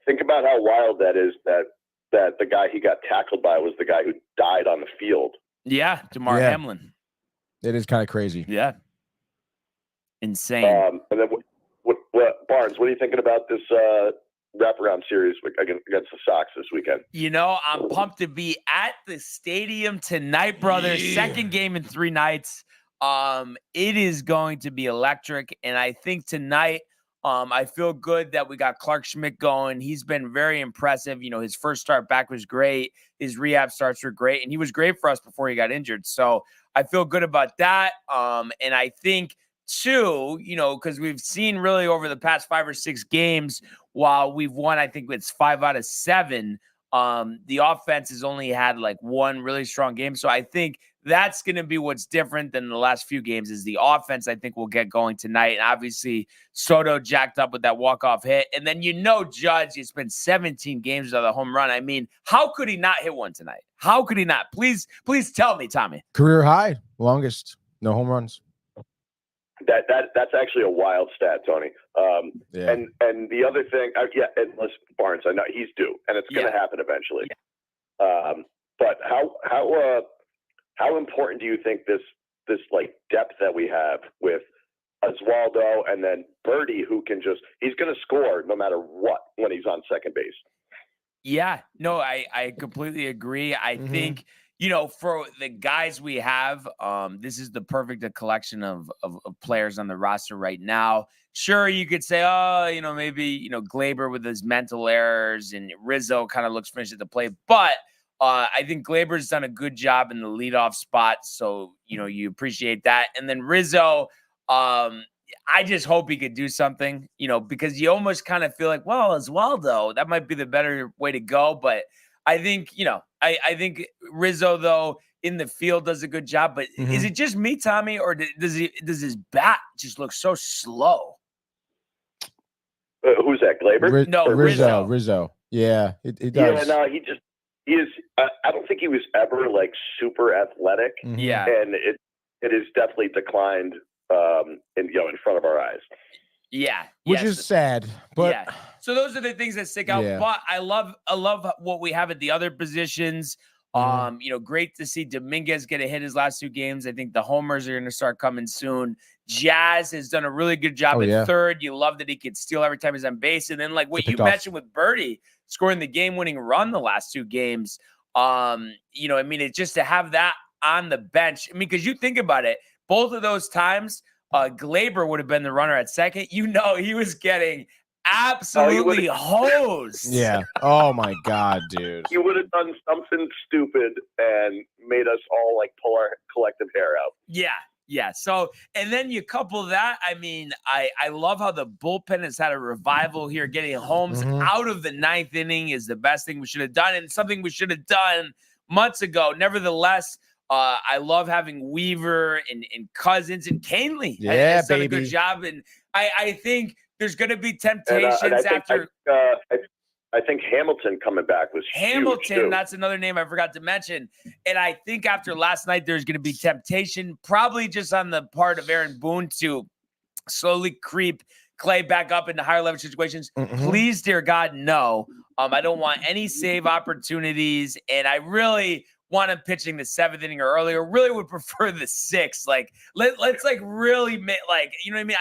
Think about how wild that is. That the guy he got tackled by was the guy who died on the field. Yeah, Damar Hamlin. It is kind of crazy. Yeah, insane. And then what Barnes? What are you thinking about this wraparound series against the Sox this weekend? You know, I'm pumped to be at the stadium tonight, brother. Second game in 3 nights. It is going to be electric, and I think tonight. I feel good that we got Clark Schmidt going. He's been very impressive. You know, his first start back was great. His rehab starts were great, and he was great for us before he got injured. So I feel good about that. And I think too, you know, because we've seen really over the past 5 or 6 games, while we've won, I think it's 5 out of 7. The offense has only had like 1 really strong game. So I think that's going to be what's different than the last few games is the offense. I think will get going tonight. And obviously Soto jacked up with that walk-off hit. And then, you know, Judge, it's been 17 games without a home run. I mean, how could he not hit one tonight? How could he not? Please tell me, Tommy. Career high, longest, no home runs. That's actually a wild stat, Tony. And the other thing, and listen, Barnes, I know he's due, and it's going to happen eventually. Yeah. But how important do you think this like depth that we have with Oswaldo and then Birdie, who can he's going to score no matter what when he's on second base? Yeah, no, I completely agree. I think, you know, for the guys we have, this is the perfect collection of players on the roster right now. Sure, you could say, oh, you know, maybe, you know, Glaber with his mental errors and Rizzo kind of looks finished at the plate. But I think Glaber's done a good job in the leadoff spot. So, you know, you appreciate that. And then Rizzo, I just hope he could do something, you know, because you almost kind of feel like, well, Oswaldo, that might be the better way to go. But I think, you know, I think Rizzo, though, in the field does a good job. But is it just me, Tommy, or does his bat just look so slow? Who's that, Glaber? No, Rizzo. Yeah, it does. Yeah, no, he is. I don't think he was ever like super athletic. Yeah, and it has definitely declined. In front of our eyes. Yeah. Which is sad. But yeah. So those are the things that stick out. Yeah. But I love what we have at the other positions. You know, great to see Dominguez get a hit his last 2 games. I think the homers are going to start coming soon. Jazz has done a really good job at third. You love that he could steal every time he's on base. And then like what you mentioned with Birdie scoring the game-winning run the last 2 games. You know, I mean, it's just to have that on the bench. I mean, because you think about it, both of those times, Glaber would have been the runner at second. You know, he was getting absolutely hosed. Yeah. Oh, my God, dude. He would have done something stupid and made us all, like, pull our collective hair out. Yeah. Yeah. So, and then you couple that. I mean, I love how the bullpen has had a revival here. Getting Holmes out of the 9th inning is the best thing we should have done, and something we should have done months ago. Nevertheless, I love having Weaver and Cousins and Canely. Yeah, has done baby. a good job. And I think there's going to be temptations after. I think Hamilton coming back was Hamilton. Huge too. That's another name I forgot to mention. And I think after last night, there's going to be temptation, probably just on the part of Aaron Boone to slowly creep Clay back up into higher level situations. Please, dear God, no. I don't want any save opportunities. And I really want him pitching the 7th inning or earlier. Really would prefer the 6th. Like let's like really like, you know what I mean?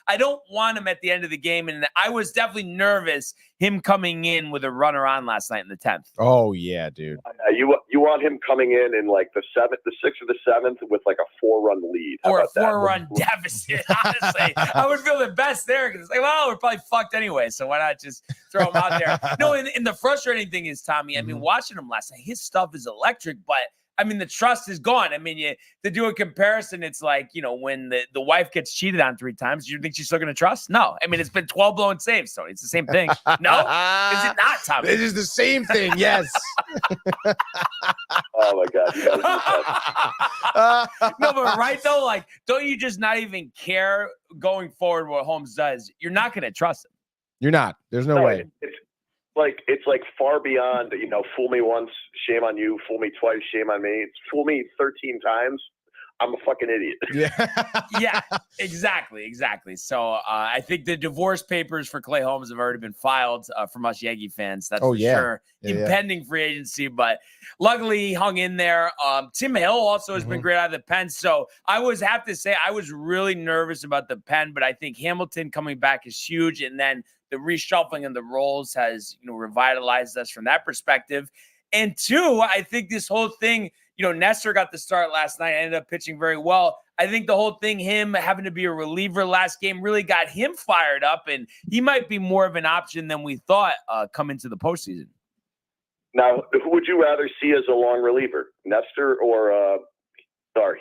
I don't want him at the end of the game. And I was definitely nervous him coming in with a runner on last night in the 10th. Oh yeah, dude. You want him coming in like the 7th, the 6th or the 7th with like a 4-run lead. Or a 4-run deficit. Honestly, I would feel the best there because it's like, well, we're probably fucked anyway. So why not just throw him out there? No, and the frustrating thing is, Tommy, I mean, watching him last night, his stuff is electric, but I mean, the trust is gone. I mean, to do a comparison, it's like, when the wife gets cheated on 3 times, you think she's still going to trust? No. I mean, it's been 12 blown saves, so it's the same thing. No? Is it not, Tommy? It is the same thing, yes. Oh, my God. No, but right, though, like, don't you just not even care going forward what Holmes does? You're not going to trust him. You're not. There's no way. It's like far beyond, fool me once, shame on you. Fool me twice, shame on me. It's fool me 13 times. I'm a fucking idiot. Yeah, exactly. So I think the divorce papers for Clay Holmes have already been filed from us Yankee fans. That's for sure. Impending free agency, but luckily he hung in there. Tim Hill also has been great out of the pen. So I have to say I was really nervous about the pen, but I think Hamilton coming back is huge. And then the reshuffling of the roles has, revitalized us from that perspective. And 2, I think this whole thing, Nestor got the start last night, ended up pitching very well. I think the whole thing, him having to be a reliever last game really got him fired up, and he might be more of an option than we thought coming to the postseason. Now, who would you rather see as a long reliever, Nestor or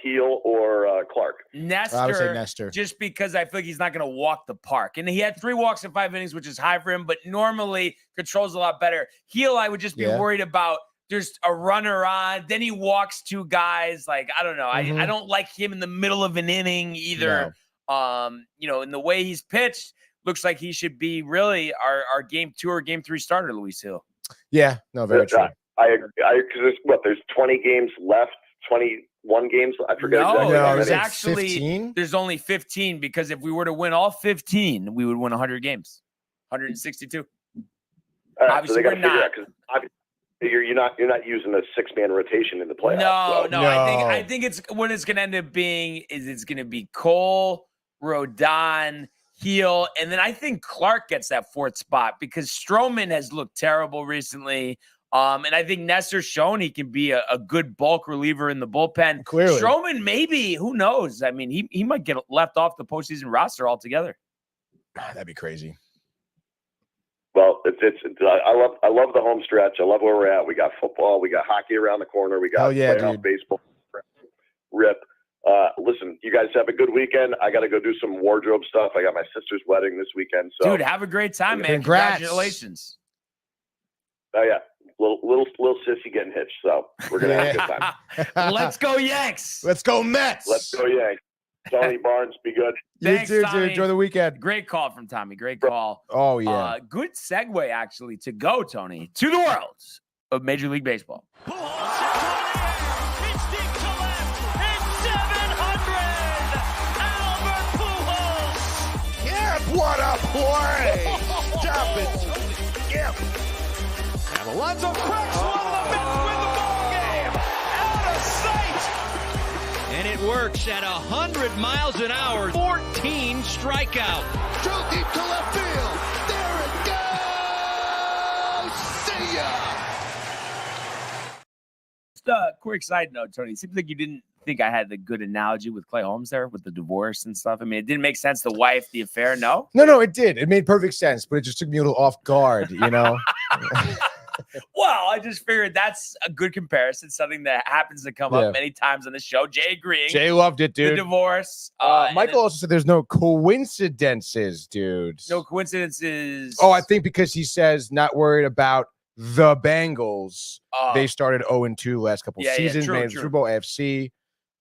Heel or Clark? Nestor, I would say Nestor. Just because I feel like he's not going to walk the park. And he had 3 walks in 5 innings, which is high for him, but normally controls a lot better. Heel, I would just be worried about. There's a runner on, then he walks 2 guys. Like, I don't know. I don't like him in the middle of an inning either. No. In the way he's pitched, looks like he should be really our game 2 or game 3 starter, Luis Hill. Yeah, no, very true. I agree. Because there's 20 games left, 21 games. I forget exactly. No, there's actually 15? There's only 15 because if we were to win all 15, we would win 100 games, 162. Obviously, so we're not. You're not using a 6-man rotation in the playoffs. No. I think it's what it's going to end up being is it's going to be Cole, Rodon, Heel, and then I think Clark gets that 4th spot because Stroman has looked terrible recently. And I think Nestor's shown he can be a good bulk reliever in the bullpen. Clearly. Stroman, maybe, who knows? I mean, he might get left off the postseason roster altogether. That'd be crazy. Well, I love the home stretch. I love where we're at. We got football. We got hockey around the corner. We got baseball. Rip. Listen, you guys have a good weekend. I got to go do some wardrobe stuff. I got my sister's wedding this weekend. So, dude, have a great time, man. Congrats. Congratulations. Oh yeah, little sissy getting hitched. So we're gonna have a good time. Let's go Yanks. Let's go Mets. Let's go Yanks. Tony Barnes, be good. Thanks, you too, Tommy. dude. Enjoy the weekend. Great call from Tommy. Great call. Oh, yeah. Good segue, actually, to go, Tony, to the world of Major League Baseball. Pujols hits deep to left. It's 700. Albert Pujols. Yeah, what a play! Stop it, Yep. And Alonso cracks one. The Mets win the ball game. Out of sight. And it works at 100 miles an hour. 14 strikeout. Drove deep to left field. There it goes. See ya. Just a quick side note, Tony. It seems like you didn't think I had the good analogy with Clay Holmes there with the divorce and stuff. I mean, it didn't make sense. The wife, the affair. No, it did. It made perfect sense, but it just took me a little off guard, Well, I just figured that's a good comparison, something that happens to come up many times on the show. Jay agreeing. Jay loved it, dude. The divorce. Michael also said there's no coincidences, dude. No coincidences. Oh, I think because he says not worried about the Bengals. They started 0-2 last couple seasons. Made the Super Bowl AFC.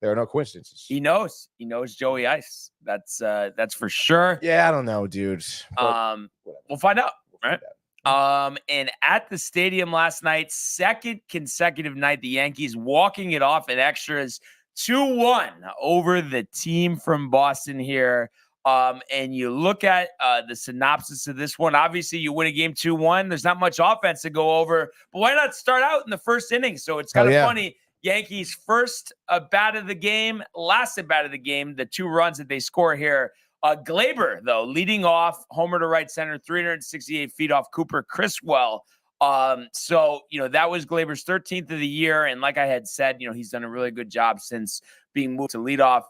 There are no coincidences. He knows. He knows Joey Ice. That's for sure. Yeah, I don't know, dude. We'll find out, right? And at the stadium last night, 2nd consecutive night, the Yankees walking it off in extras 2-1 over the team from Boston here. And you look at the synopsis of this one. Obviously, you win a game 2-1. There's not much offense to go over, but why not start out in the first inning? So it's kind of funny. Yankees first bat of the game, last at bat of the game, the 2 runs that they score here. Glaber, though, leading off, homer to right center, 368 feet off Cooper Criswell. So, that was Glaber's 13th of the year. And like I had said, he's done a really good job since being moved to leadoff.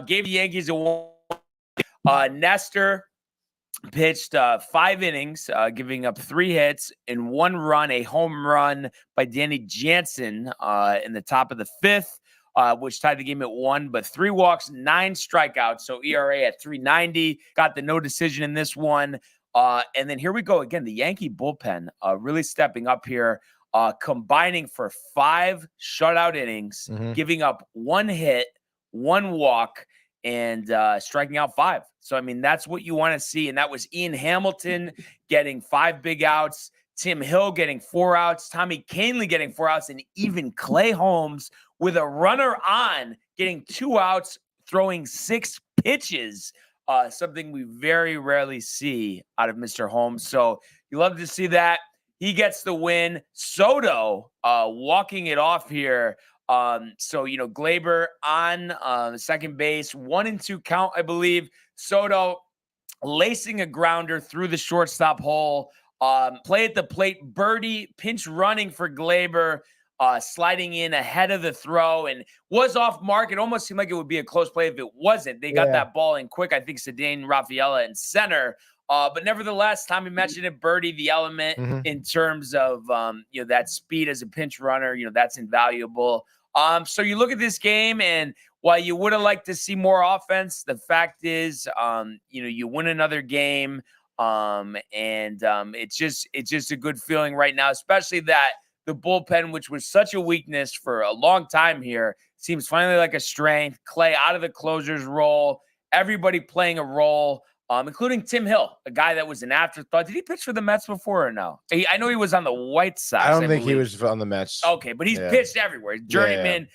Gave the Yankees a 1. Nestor pitched 5 innings, giving up 3 hits and 1 run, a home run by Danny Jansen in the top of the 5th, which tied the game at 1, but 3 walks, 9 strikeouts. So ERA at 3.90, got the no decision in this one. And then here we go again, the Yankee bullpen really stepping up here, combining for 5 shutout innings, giving up 1 hit, 1 walk, and striking out 5. So, I mean, that's what you want to see. And that was Ian Hamilton getting 5 big outs, Tim Hill getting 4 outs, Tommy Kahnle getting 4 outs, and even Clay Holmes with a runner on getting 2 outs, throwing 6 pitches, something we very rarely see out of Mr. Holmes. So you love to see that. He gets the win. Soto walking it off here. So, Gleyber on second base, 1-2 count, I believe. Soto lacing a grounder through the shortstop hole. Play at the plate, birdie, pinch running for Gleyber, sliding in ahead of the throw and was off mark. It almost seemed like it would be a close play if it wasn't. They got that ball in quick. I think Ceddanne Rafaela in center. But nevertheless, Tommy mentioned it, birdie, the element in terms of, that speed as a pinch runner, that's invaluable. So you look at this game, and while you would have liked to see more offense, the fact is, you win another game. It's just a good feeling right now, especially that the bullpen, which was such a weakness for a long time here, seems finally like a strength. Clay out of the closer's role, everybody playing a role. Including Tim Hill, a guy that was an afterthought. Did he pitch for the Mets before or no? I know he was on the White Sox. I don't think he was on the Mets. Okay, but he's pitched everywhere. Journeyman,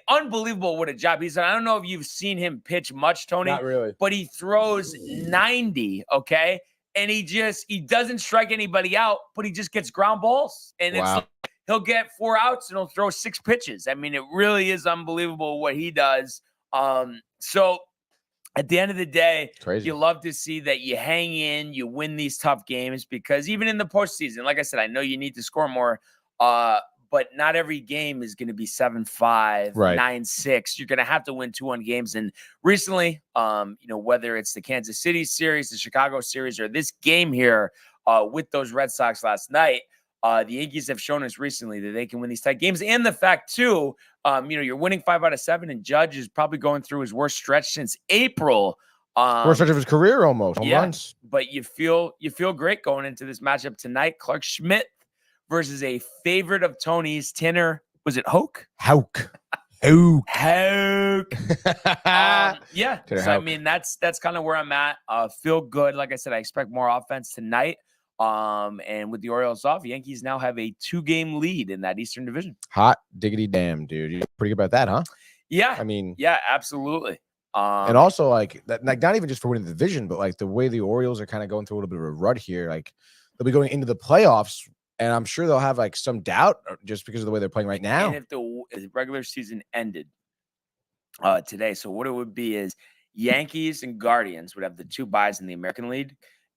unbelievable what a job he's done. I don't know if you've seen him pitch much, Tony. Not really. But he throws 90, okay? And he doesn't strike anybody out, but he just gets ground balls. And it's like he'll get 4 outs and he'll throw 6 pitches. I mean, it really is unbelievable what he does. So at the end of the day, you love to see that you hang in, you win these tough games, because even in the postseason, like I said, I know you need to score more, but not every game is going to be 7-5, 9-6. You're going to have to win 2-1 games. And recently, whether it's the Kansas City series, the Chicago series, or this game here with those Red Sox last night, the Yankees have shown us recently that they can win these tight games. And the fact, too, you're winning 5 out of 7, and Judge is probably going through his worst stretch since April. Worst stretch of his career almost. Months. But you feel great going into this matchup tonight. Clark Schmidt versus a favorite of Tony's, Tanner. Was it Hoke? Hoke. So, I mean, that's kind of where I'm at. Feel good. Like I said, I expect more offense tonight. And with the Orioles off, Yankees now have a 2-game lead in that Eastern Division. Hot diggity damn, dude. You're pretty good about that, huh? Yeah. I mean, yeah, absolutely. And also like that, like not even just for winning the division, but like the way the Orioles are kind of going through a little bit of a rut here. Like they'll be going into the playoffs, and I'm sure they'll have like some doubt just because of the way they're playing right now. And if the regular season ended today, so what it would be is Yankees and Guardians would have the 2 byes in the American League.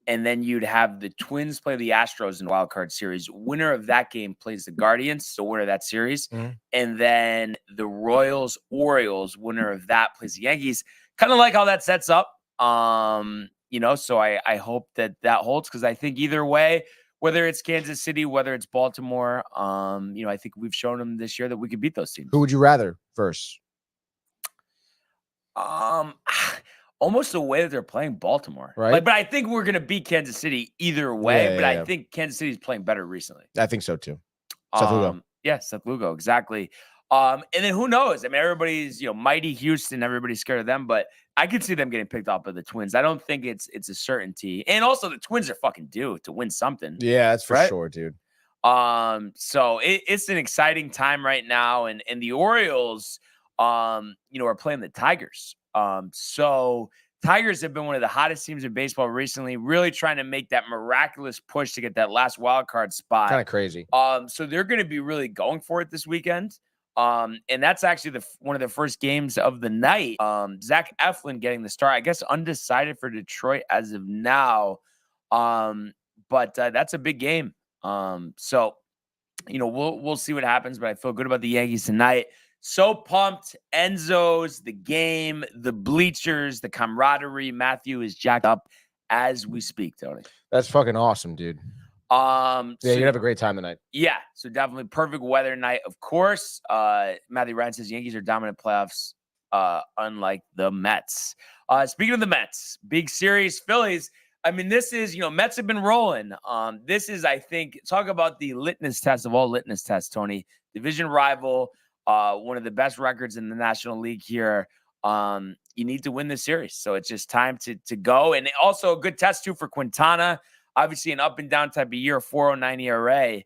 And then you'd have the Twins play the Astros in the wild card series. Winner of that game plays the Guardians, so winner of that series. And then the Royals-Orioles, winner of that plays the Yankees. Kind of like how that sets up. So I hope that holds, because I think either way, whether it's Kansas City, whether it's Baltimore, I think we've shown them this year that we could beat those teams. Who would you rather first? Almost the way that they're playing Baltimore, right? But I think we're going to beat Kansas City either way. I think Kansas City's playing better recently. I think so too. Seth Lugo. Yeah, Seth Lugo, exactly. And then who knows? I mean, everybody's mighty Houston. Everybody's scared of them, but I could see them getting picked off by the Twins. I don't think it's a certainty. And also, the Twins are fucking due to win something. Yeah, that's for sure, dude. So it's an exciting time right now, and the Orioles, are playing the Tigers. So Tigers have been one of the hottest teams in baseball recently, really trying to make that miraculous push to get that last wild card spot. Kind of crazy. So they're going to be really going for it this weekend. And that's actually one of the first games of the night. Zach Eflin getting the start, I guess undecided for Detroit as of now. But that's a big game. So, we'll see what happens, but I feel good about the Yankees tonight. So pumped. Enzo's, the game, the bleachers, the camaraderie. Matthew is jacked up as we speak, Tony. That's fucking awesome, dude. Yeah, So, you're gonna have a great time tonight. Yeah, so definitely perfect weather night, of course. Matthew Ryan says Yankees are dominant playoffs, unlike the Mets. Speaking of the Mets, big series, Phillies. I mean, this is, Mets have been rolling. This is, I think, talk about the litmus test of all litmus tests, Tony. Division rival, one of the best records in the National League here. You need to win this series. So it's just time to go. And also a good test, too, for Quintana. Obviously, an up and down type of year, 4.09 ERA,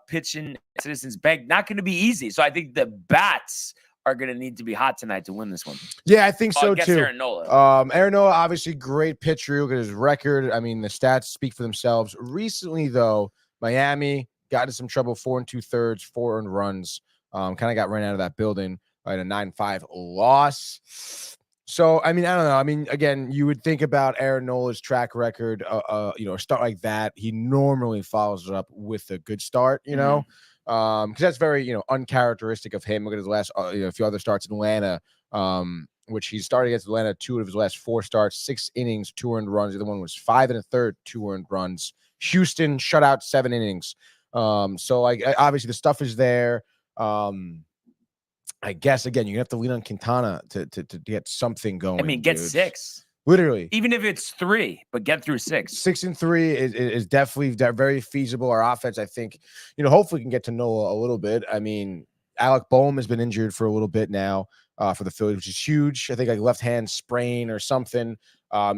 pitching Citizens Bank, not going to be easy. So I think the bats are going to need to be hot tonight to win this one. Yeah, I think so too. Aaron Nola. Aaron Nola, obviously great pitcher. Look at his record. I mean, the stats speak for themselves. Recently, though, Miami got into some trouble, 4 2/3, 4 earned runs. Kind of got ran out of that building in a 9-5 loss. So, I mean, I don't know. I mean, again, you would think about Aaron Nola's track record, a start like that. He normally follows it up with a good start, because that's very, uncharacteristic of him. Look at his last, a few other starts in Atlanta, which he started against Atlanta 2 of his last 4 starts, 6 innings, 2 earned runs. The other one was 5 1/3, 2 earned runs. Houston shut out 7 innings. So, like, obviously the stuff is there. I guess, again, you have to lean on Quintana to get something going. I mean, get dude. 6. Literally. Even if it's 3, but get through 6. 6-3 is definitely very feasible. Our offense, I think, hopefully can get to Nola a little bit. I mean, Alec Boehm has been injured for a little bit now for the Phillies, which is huge. I think like left hand sprain or something.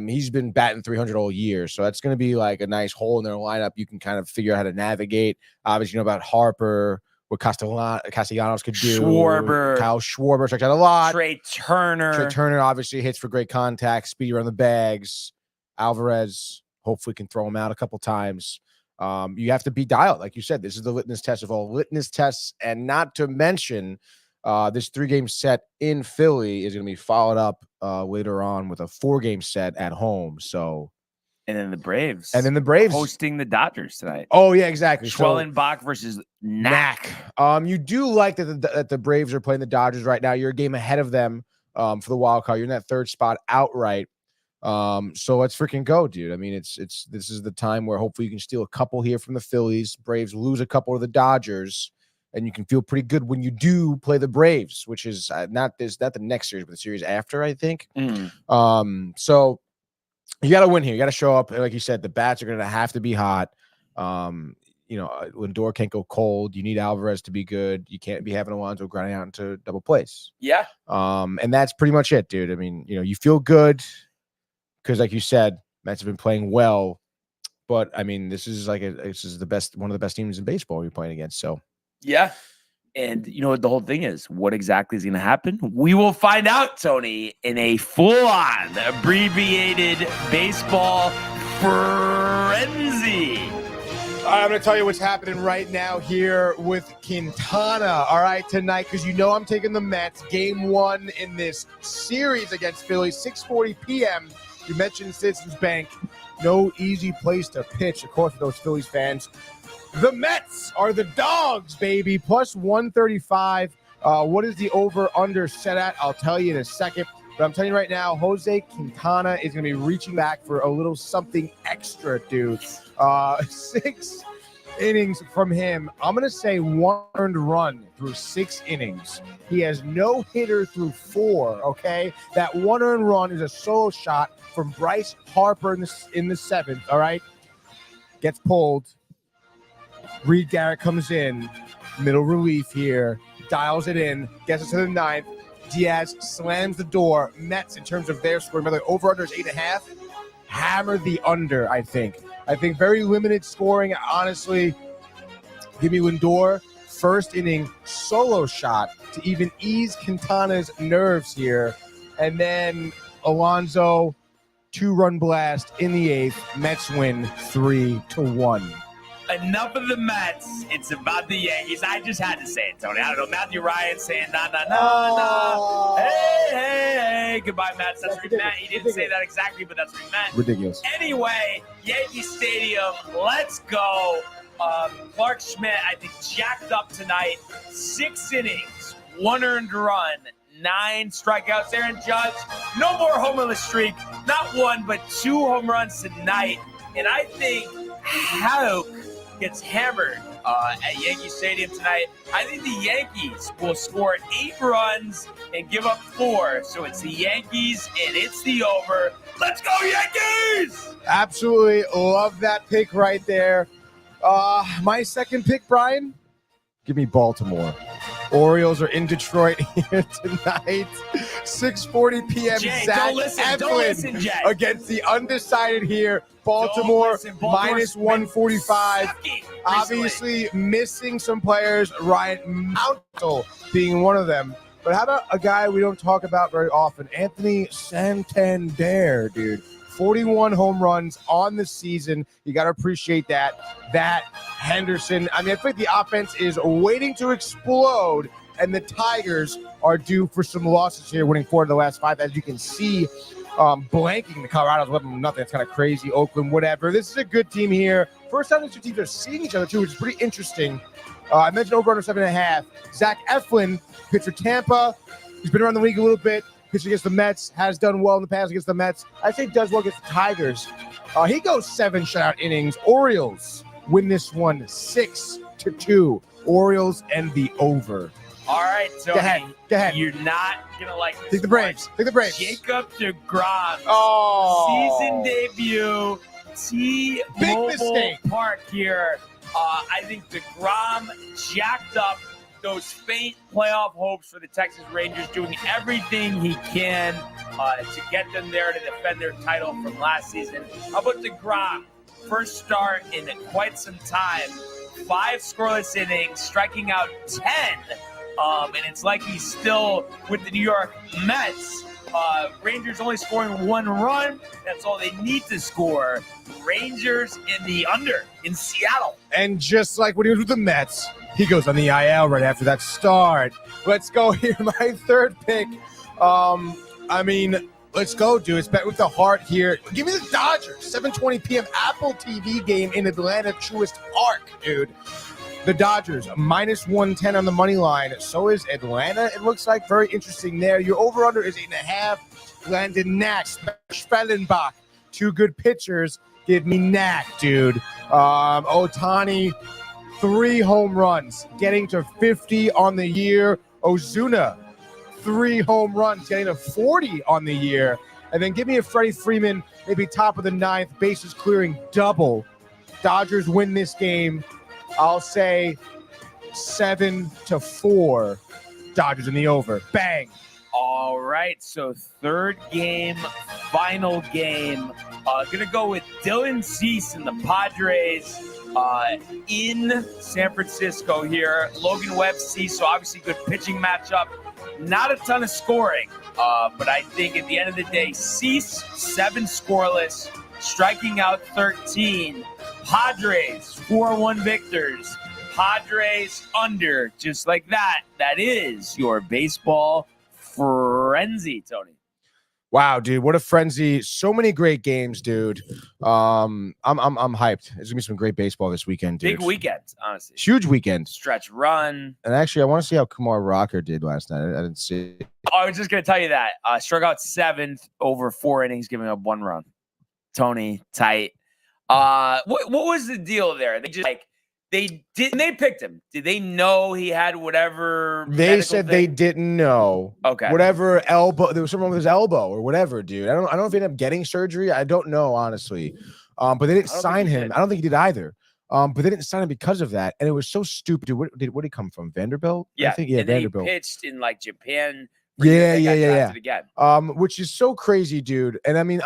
He's been batting 300 all year. So that's going to be like a nice hole in their lineup. You can kind of figure out how to navigate. Obviously, about Harper, what Castellanos could do. Kyle Schwarber checked out a lot. Trey Turner obviously hits for great contact, speedy around the bags. Alvarez hopefully can throw him out a couple times. You have to be dialed. Like you said, this is the litmus test of all litmus tests. And not to mention, this 3-game set in Philly is going to be followed up later on with a 4-game set at home. So, And then the Braves hosting the Dodgers tonight. Oh, yeah, exactly. Schwellenbach versus Knack. You do like that the Braves are playing the Dodgers right now. You're a game ahead of them for the wild card. You're in that 3rd spot outright. So let's freaking go, dude. I mean, this is the time where hopefully you can steal a couple here from the Phillies. Braves lose a couple to the Dodgers, and you can feel pretty good when you do play the Braves, which is not the next series, but the series after, I think. So you got to win here. You got to show up. Like you said, the bats are going to have to be hot. Lindor can't go cold. You need Alvarez to be good. You can't be having Alonso grinding out into double plays. Yeah. And that's pretty much it, dude. I mean, you feel good because, like you said, Mets have been playing well. But I mean, this is one of the best teams in baseball you're playing against. So yeah. And you know what the whole thing is? What exactly is going to happen? We will find out, Tony, in a full-on abbreviated baseball frenzy. All right, I'm going to tell you what's happening right now here with Quintana, all right, tonight, because I'm taking the Mets. Game 1 in this series against Philly, 6:40 p.m. You mentioned Citizens Bank. No easy place to pitch, of course, for those Phillies fans. The Mets are the dogs, baby. Plus 135. What is the over-under set at? I'll tell you in a second. But I'm telling you right now, Jose Quintana is going to be reaching back for a little something extra, dude. 6 innings from him. I'm going to say 1 earned run through 6 innings. He has no hitter through 4, okay? That 1 earned run is a solo shot from Bryce Harper in the 7th, all right? Gets pulled. Reed Garrett comes in, middle relief here, dials it in, gets it to the 9th. Diaz slams the door. Mets, in terms of their score, remember, over-under is 8.5. Hammer the under, I think. I think very limited scoring, honestly. Give me Lindor, first inning solo shot to even ease Quintana's nerves here. And then Alonso, 2-run blast in the 8th. Mets win 3-1. Enough of the Mets. It's about the Yankees. I just had to say it, Tony. I don't know. Matthew Ryan saying, nah. Hey. Goodbye, Mets. That's what he meant. He didn't say that exactly, but that's what he meant. Ridiculous. Anyway, Yankee Stadium. Let's go. Clark Schmidt, I think, jacked up tonight. 6 innings, 1 earned run, 9 strikeouts. Aaron Judge, no more homerless streak. Not 1, but 2 home runs tonight. And I think Houck gets hammered at Yankee Stadium tonight. I think the Yankees will score 8 runs and give up 4. So it's the Yankees, and it's the over. Let's go, Yankees! Absolutely love that pick right there. My second pick, Brian, give me Baltimore. Orioles are in Detroit here tonight. 6:40 p.m. Jay, Zach don't listen, Jay. against the undecided here. Baltimore minus 145. Obviously missing some players. Ryan Mountall being one of them. But how about a guy we don't talk about very often? Anthony Santander, dude. 41 home runs on the season. You got to appreciate that. That Henderson. I mean, I think the offense is waiting to explode, and the Tigers are due for some losses here, winning 4 of the last 5. As you can see, blanking the Colorado's 11-0. It's kind of crazy. Oakland, whatever. This is a good team here. First time these two teams are seeing each other, too, which is pretty interesting. I mentioned over under 7.5. Zach Eflin, pitcher Tampa. He's been around the league a little bit. Pitcher against the Mets, has done well in the past against the Mets. I think does well against the Tigers. He goes 7 shutout innings. Orioles win this one 6-2. Orioles and the over. All right, Tony. Go ahead. You're not going to like this. Take the Braves. Jacob DeGrom. Oh. Season debut. T-Mobile Park here. I think DeGrom jacked up those faint playoff hopes for the Texas Rangers, doing everything he can to get them there to defend their title from last season. How about DeGrom? First start in quite some time. 5 scoreless innings, striking out 10. And it's like he's still with the New York Mets. Rangers only scoring 1 run. That's all they need to score. Rangers in the under in Seattle. And just like when he was with the Mets, he goes on the IL right after that start. Let's go here. My third pick. Let's go, dude. It's bet with the heart here. Give me the Dodgers. 7:20 p.m. Apple TV game in Atlanta Truist Park, dude. The Dodgers, minus 110 on the money line. So is Atlanta. It looks like very interesting there. Your over-under is 8.5. Landon Knack, Spellenbach. 2 good pitchers. Give me Knack, dude. Ohtani, 3 home runs, getting to 50 on the year. Ozuna, 3 home runs, getting to 40 on the year. And then give me a Freddie Freeman, maybe top of the 9th, bases clearing double. Dodgers win this game. I'll say 7-4. Dodgers in the over. Bang. All right, so third game, final game. Gonna go with Dylan Cease and the Padres in San Francisco here. Logan Webb, Cease, so obviously good pitching matchup. Not a ton of scoring, but I think at the end of the day, Cease, 7 scoreless, striking out 13. Padres, 4-1 victors. Padres under, just like that. That is your baseball frenzy, Tony. Wow, dude, what a frenzy. So many great games, dude. I'm hyped. There's gonna be some great baseball this weekend, dude. Big weekend, honestly. Huge weekend. Stretch run. And actually, I want to see how Kumar Rocker did last night. I didn't see it. I was just gonna tell you that. Struck out 7th over 4 innings, giving up 1 run. Tony, tight. What was the deal there? They just they picked him. Did they know he had whatever? They said they didn't know. Okay. Whatever elbow, there was something with his elbow or whatever, dude. I don't know if he ended up getting surgery. I don't know, honestly. But they didn't sign him. I don't think he did either. But they didn't sign him because of that. And it was so stupid. Dude, where did he come from? Vanderbilt? Yeah. I think, yeah, Vanderbilt. He pitched in Japan. Yeah. Again. Which is so crazy, dude. And I mean,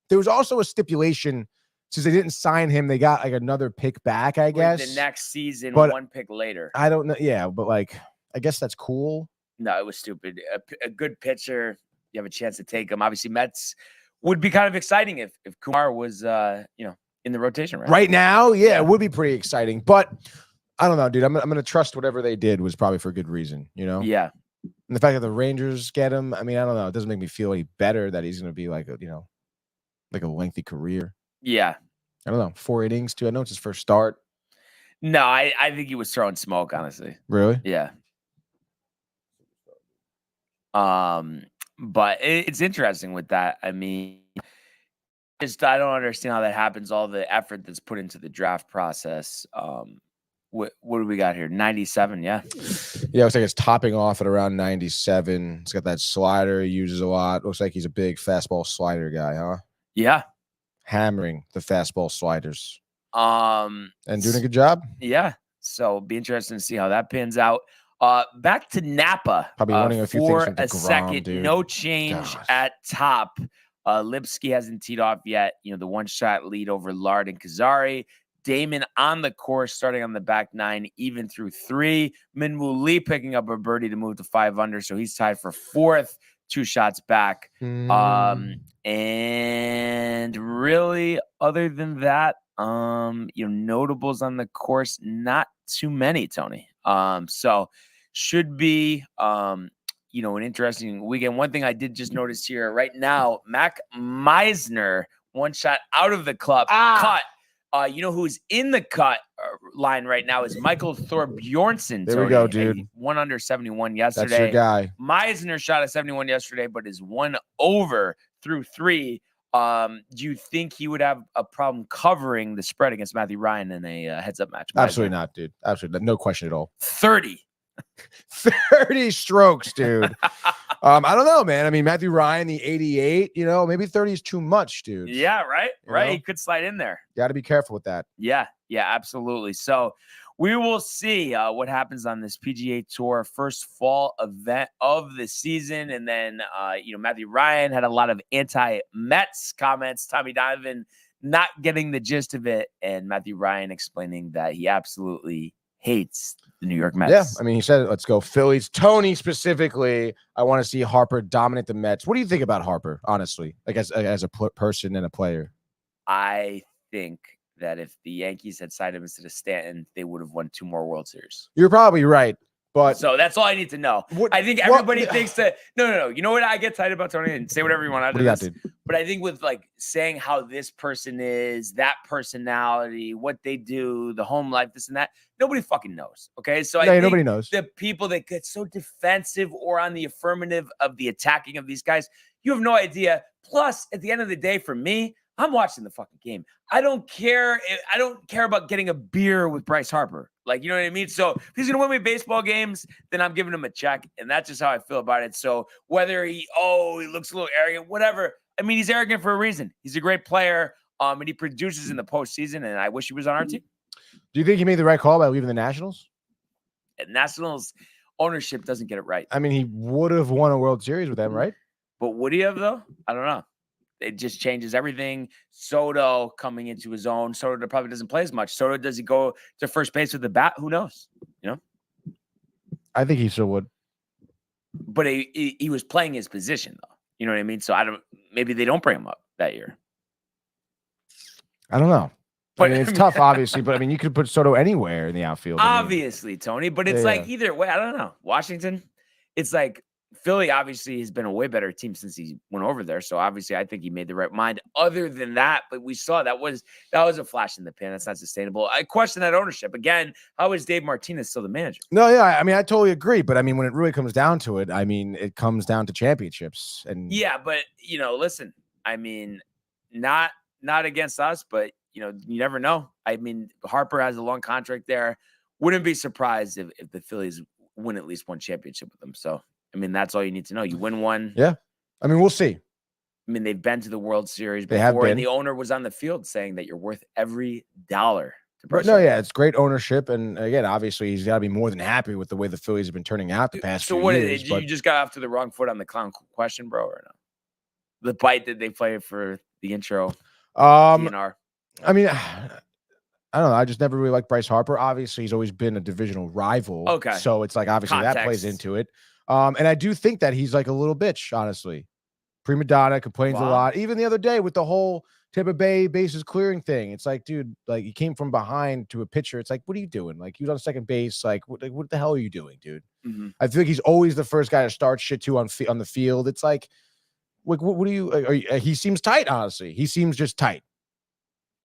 there was also a stipulation. Since they didn't sign him, they got another pick back, I guess. The next season, but 1 pick later. I don't know. Yeah, but I guess that's cool. No, it was stupid. A good pitcher, you have a chance to take him. Obviously, Mets would be kind of exciting if Kumar was, in the rotation right now. Yeah, it would be pretty exciting. But I don't know, dude. I'm gonna trust whatever they did was probably for a good reason. Yeah. And the fact that the Rangers get him, I mean, I don't know. It doesn't make me feel any better that he's gonna be like a lengthy career. Yeah. I don't know. 4 innings, too. I know it's his first start. No, I think he was throwing smoke, honestly. Really? Yeah. But it's interesting with that. I mean, I don't understand how that happens. All the effort that's put into the draft process. What do we got here? 97, yeah. Yeah, looks like it's topping off at around 97. It's got that slider he uses a lot. Looks like he's a big fastball slider guy, huh? Yeah. Hammering the fastball sliders. And doing a good job. Yeah. So be interesting to see how that pans out. Back to Napa. Probably wanting a few things for from a DeGrom, second. dude. No change at top. Lipsky hasn't teed off yet. You know, the one-shot lead over Lard and Kazari. Damon on the course, starting on the back nine, even through 3. Minwoo Lee picking up a birdie to move to 5 under, so he's tied for 4th, 2 shots back. And really, other than that, notables on the course, not too many, Tony. So should be, an interesting weekend. One thing I did just notice here right now, Mac Meisner, one shot out of the club, cut. Who's in the cut line right now is Michael Thorbjornsson. There we go, dude. 1 under 71 yesterday. That's your guy. Meisner shot at 71 yesterday, but is 1 over through 3. Do you think he would have a problem covering the spread against Matthew Ryan in a heads-up match? Absolutely not, dude. Absolutely not. No question at all. 30 strokes, dude. I don't know, man. I mean, Matthew Ryan, the 88, maybe 30 is too much, dude. Yeah, right. Right. He could slide in there. Got to be careful with that. Yeah, absolutely. So we will see what happens on this PGA Tour first fall event of the season. And then, Matthew Ryan had a lot of anti-Mets comments. Tommy Donovan not getting the gist of it. And Matthew Ryan explaining that he absolutely hates the New York Mets. Yeah, I mean, he said, let's go Phillies. Tony specifically, I want to see Harper dominate the Mets. What do you think about Harper, honestly, like as a person and a player? I think that if the Yankees had signed him instead of Stanton, they would have won 2 more World Series. You're probably right. But so that's all I need to know. I think everybody thinks that no. You know what I get tight about, Tony? And say whatever you want out of this. But I think with like saying how this person is, that personality, what they do, the home life, this and that, nobody fucking knows. Okay. So I think nobody knows. The people that get so defensive or on the affirmative of the attacking of these guys, you have no idea. Plus, at the end of the day, for me, I'm watching the fucking game. I don't care. I don't care about getting a beer with Bryce Harper. Like, you know what I mean? So if he's going to win me baseball games, then I'm giving him a check. And that's just how I feel about it. So whether he looks a little arrogant, whatever. I mean, he's arrogant for a reason. He's a great player. And he produces in the postseason. And I wish he was on our team. Do you think he made the right call by leaving the Nationals? Nationals ownership doesn't get it right. I mean, he would have won a World Series with them, right? But would he have, though? I don't know. It just changes everything. Soto coming into his own. Soto probably doesn't play as much. Soto, does he go to first base with the bat? Who knows? I think he still would. But he was playing his position, though. You know what I mean? So maybe they don't bring him up that year. I don't know. But I mean, it's tough, obviously. But I mean, you could put Soto anywhere in the outfield. Obviously, Tony. But it's like either way. I don't know. Washington, it's like Philly obviously has been a way better team since he went over there. So obviously I think he made the right mind. Other than that, but we saw that was a flash in the pan. That's not sustainable. I question that ownership. Again, how is Dave Martinez still the manager? No, yeah. I mean, I totally agree. But I mean, when it really comes down to it, I mean, it comes down to championships. And yeah, but listen, I mean, not against us, but you never know. I mean, Harper has a long contract there. Wouldn't be surprised if the Phillies win at least one championship with them. So I mean, that's all you need to know. You win one. Yeah. I mean, we'll see. I mean, they've been to the World Series before. They have been. And the owner was on the field saying that you're worth every dollar. No, yeah, it's great ownership. And again, obviously, he's got to be more than happy with the way the Phillies have been turning out the past few years. So you just got off to the wrong foot on the clown question, bro, or no? The bite that they play for the intro. DNR. I mean, I don't know. I just never really liked Bryce Harper. Obviously, he's always been a divisional rival. Okay. So it's like, obviously, that plays into it. And I do think that he's like a little bitch, honestly. Prima donna, complains a lot. Even the other day with the whole Tampa Bay bases clearing thing. It's like, dude, like he came from behind to a pitcher. It's like, what are you doing? Like he was on second base. Like what the hell are you doing, dude? Mm-hmm. I feel like he's always the first guy to start shit to on the field. It's like, what do you, he seems tight, honestly. He seems just tight.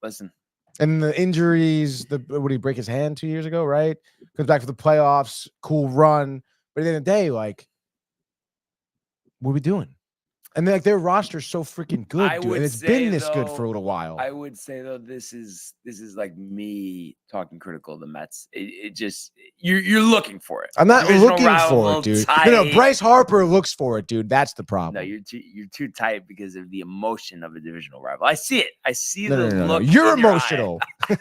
Listen. And the injuries, would he break his hand 2 years ago, right? Comes back for the playoffs, cool run. But at the end of the day, like, what are we doing? And like their roster's so freaking good, dude. And it's been this good for a little while. I would say though, this is like me talking critical of the Mets. It just you're looking for it. I'm not Divisional looking for it, dude. No, Bryce Harper looks for it, dude. That's the problem. No, you're too tight because of the emotion of a divisional rival. I see it. I see the No. look. You're emotional. Yeah,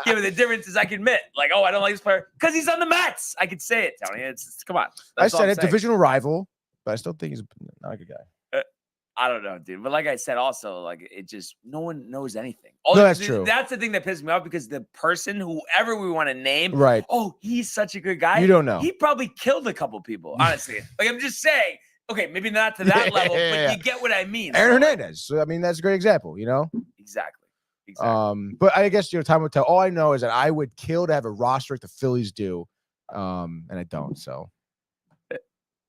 but the difference is I can admit, like, oh, I don't like this player because he's on the Mets. I can say it, Tony. It's come on. I said it, divisional rival. But I still think he's not a good guy. I don't know, dude. But like I said, also, like it just no one knows anything. No, that's true. That's the thing that pisses me off because the person, whoever we want to name, right? Oh, he's such a good guy. You don't know. He probably killed a couple people. Honestly, like I'm just saying. Okay, maybe not to that level, but you get what I mean. Aaron Hernandez. So, I mean, that's a great example. You know. Exactly. But I guess time will tell. All I know is that I would kill to have a roster like the Phillies do, and I don't. So.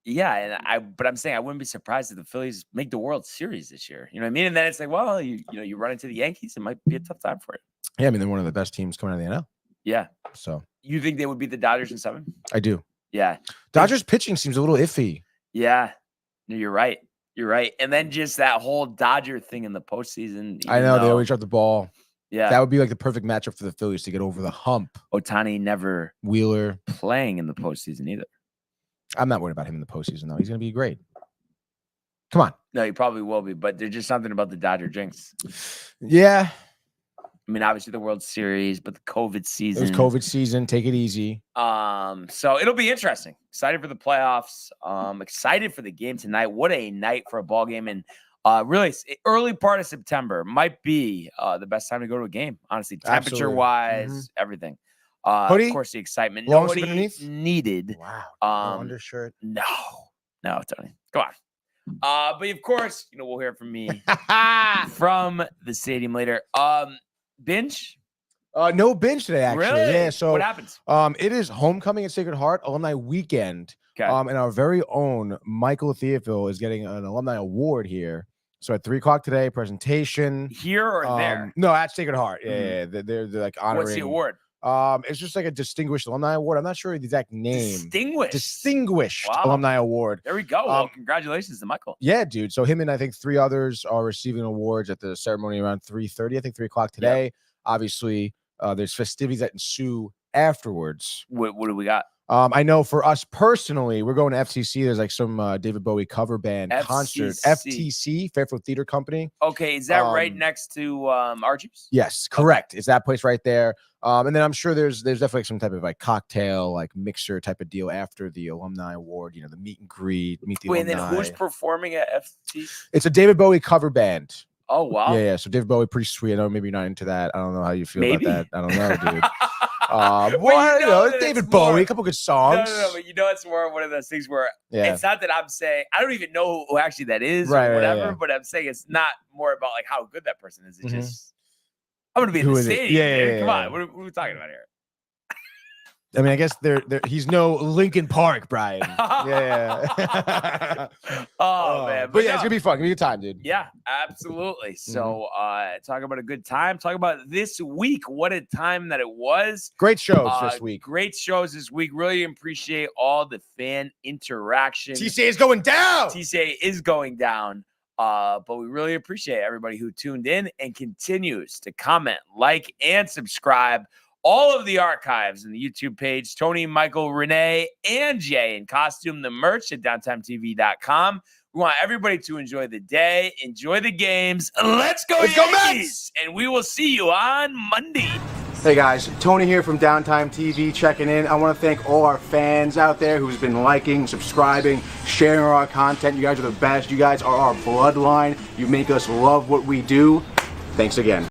Yeah, but I'm saying I wouldn't be surprised if the Phillies make the World Series this year. You know what I mean? And then it's like, well, you run into the Yankees, it might be a tough time for it. Yeah, I mean, they're one of the best teams coming out of the NL. Yeah. So you think they would beat the Dodgers in 7? I do. Yeah. Dodgers pitching seems a little iffy. Yeah. No, you're right. You're right. And then just that whole Dodger thing in the postseason. I know they always drop the ball. Yeah. That would be like the perfect matchup for the Phillies to get over the hump. Ohtani never Wheeler playing in the postseason either. I'm not worried about him in the postseason, though. He's going to be great. Come on. No, he probably will be, but there's just something about the Dodger jinx. Yeah. I mean, obviously the World Series, but the COVID season. It was COVID season. Take it easy. So it'll be interesting. Excited for the playoffs. Excited for the game tonight. What a night for a ball game. And really, early part of September might be the best time to go to a game, honestly. Temperature-wise, everything. Hoodie? Of course, the excitement. Long Nobody underneath? needed. Wow. No undershirt. No, Tony. Come on. But of course, we'll hear from me from the stadium later. Binge? No binge today, actually. Really? Yeah. So what happens? It is homecoming at Sacred Heart Alumni Weekend. Okay. And our very own Michael Theophil is getting an alumni award here. So at 3:00 today, presentation. Here or there? No, at Sacred Heart. Yeah, they're like honoring. What's the award? It's just like a distinguished alumni award. I'm not sure the exact name. Distinguished wow. alumni award. There we go. Well, congratulations to Michael. Yeah, dude. So him and I think 3 others are receiving awards at the ceremony around 3:30. I think 3:00 today. Yep. Obviously, there's festivities that ensue afterwards. What do we got? I know for us personally, we're going to FTC. There's like some David Bowie cover band concert. FTC, Fairfield Theater Company. Okay, is that right next to Archie's? Yes, correct. It's that place right there. And then I'm sure there's definitely some type of like cocktail, like mixer type of deal after the alumni award. The meet and greet, meet the alumni. And then who's performing at FTC? It's a David Bowie cover band. Oh wow. Yeah. So David Bowie, pretty sweet. I know maybe you're not into that. I don't know how you feel about that. I don't know, dude. David Bowie, a couple good songs. No, but it's more one of those things where it's not that I'm saying I don't even know who actually that is or whatever, but I'm saying it's not more about like how good that person is. It's just I'm gonna be in the stadium. Come on, what are we talking about here? I mean, I guess he's no Linkin Park, Brian. Yeah. Man. But yeah, it's gonna be fun. It's gonna be a good time, dude. Yeah, absolutely. So talk about a good time. Talk about this week. What a time that it was. Great shows this week. Great shows this week. Really appreciate all the fan interaction. TCA is going down. TCA is going down. But we really appreciate everybody who tuned in and continues to comment, like, and subscribe. All of the archives in the YouTube page, Tony, Michael, Renee, and Jay in costume, the merch at downtimetv.com. We want everybody to enjoy the day, enjoy the games. Let's go Yankees! And we will see you on Monday. Hey guys, Tony here from Downtime TV checking in. I want to thank all our fans out there who's been liking, subscribing, sharing our content. You guys are the best. You guys are our bloodline. You make us love what we do. Thanks again.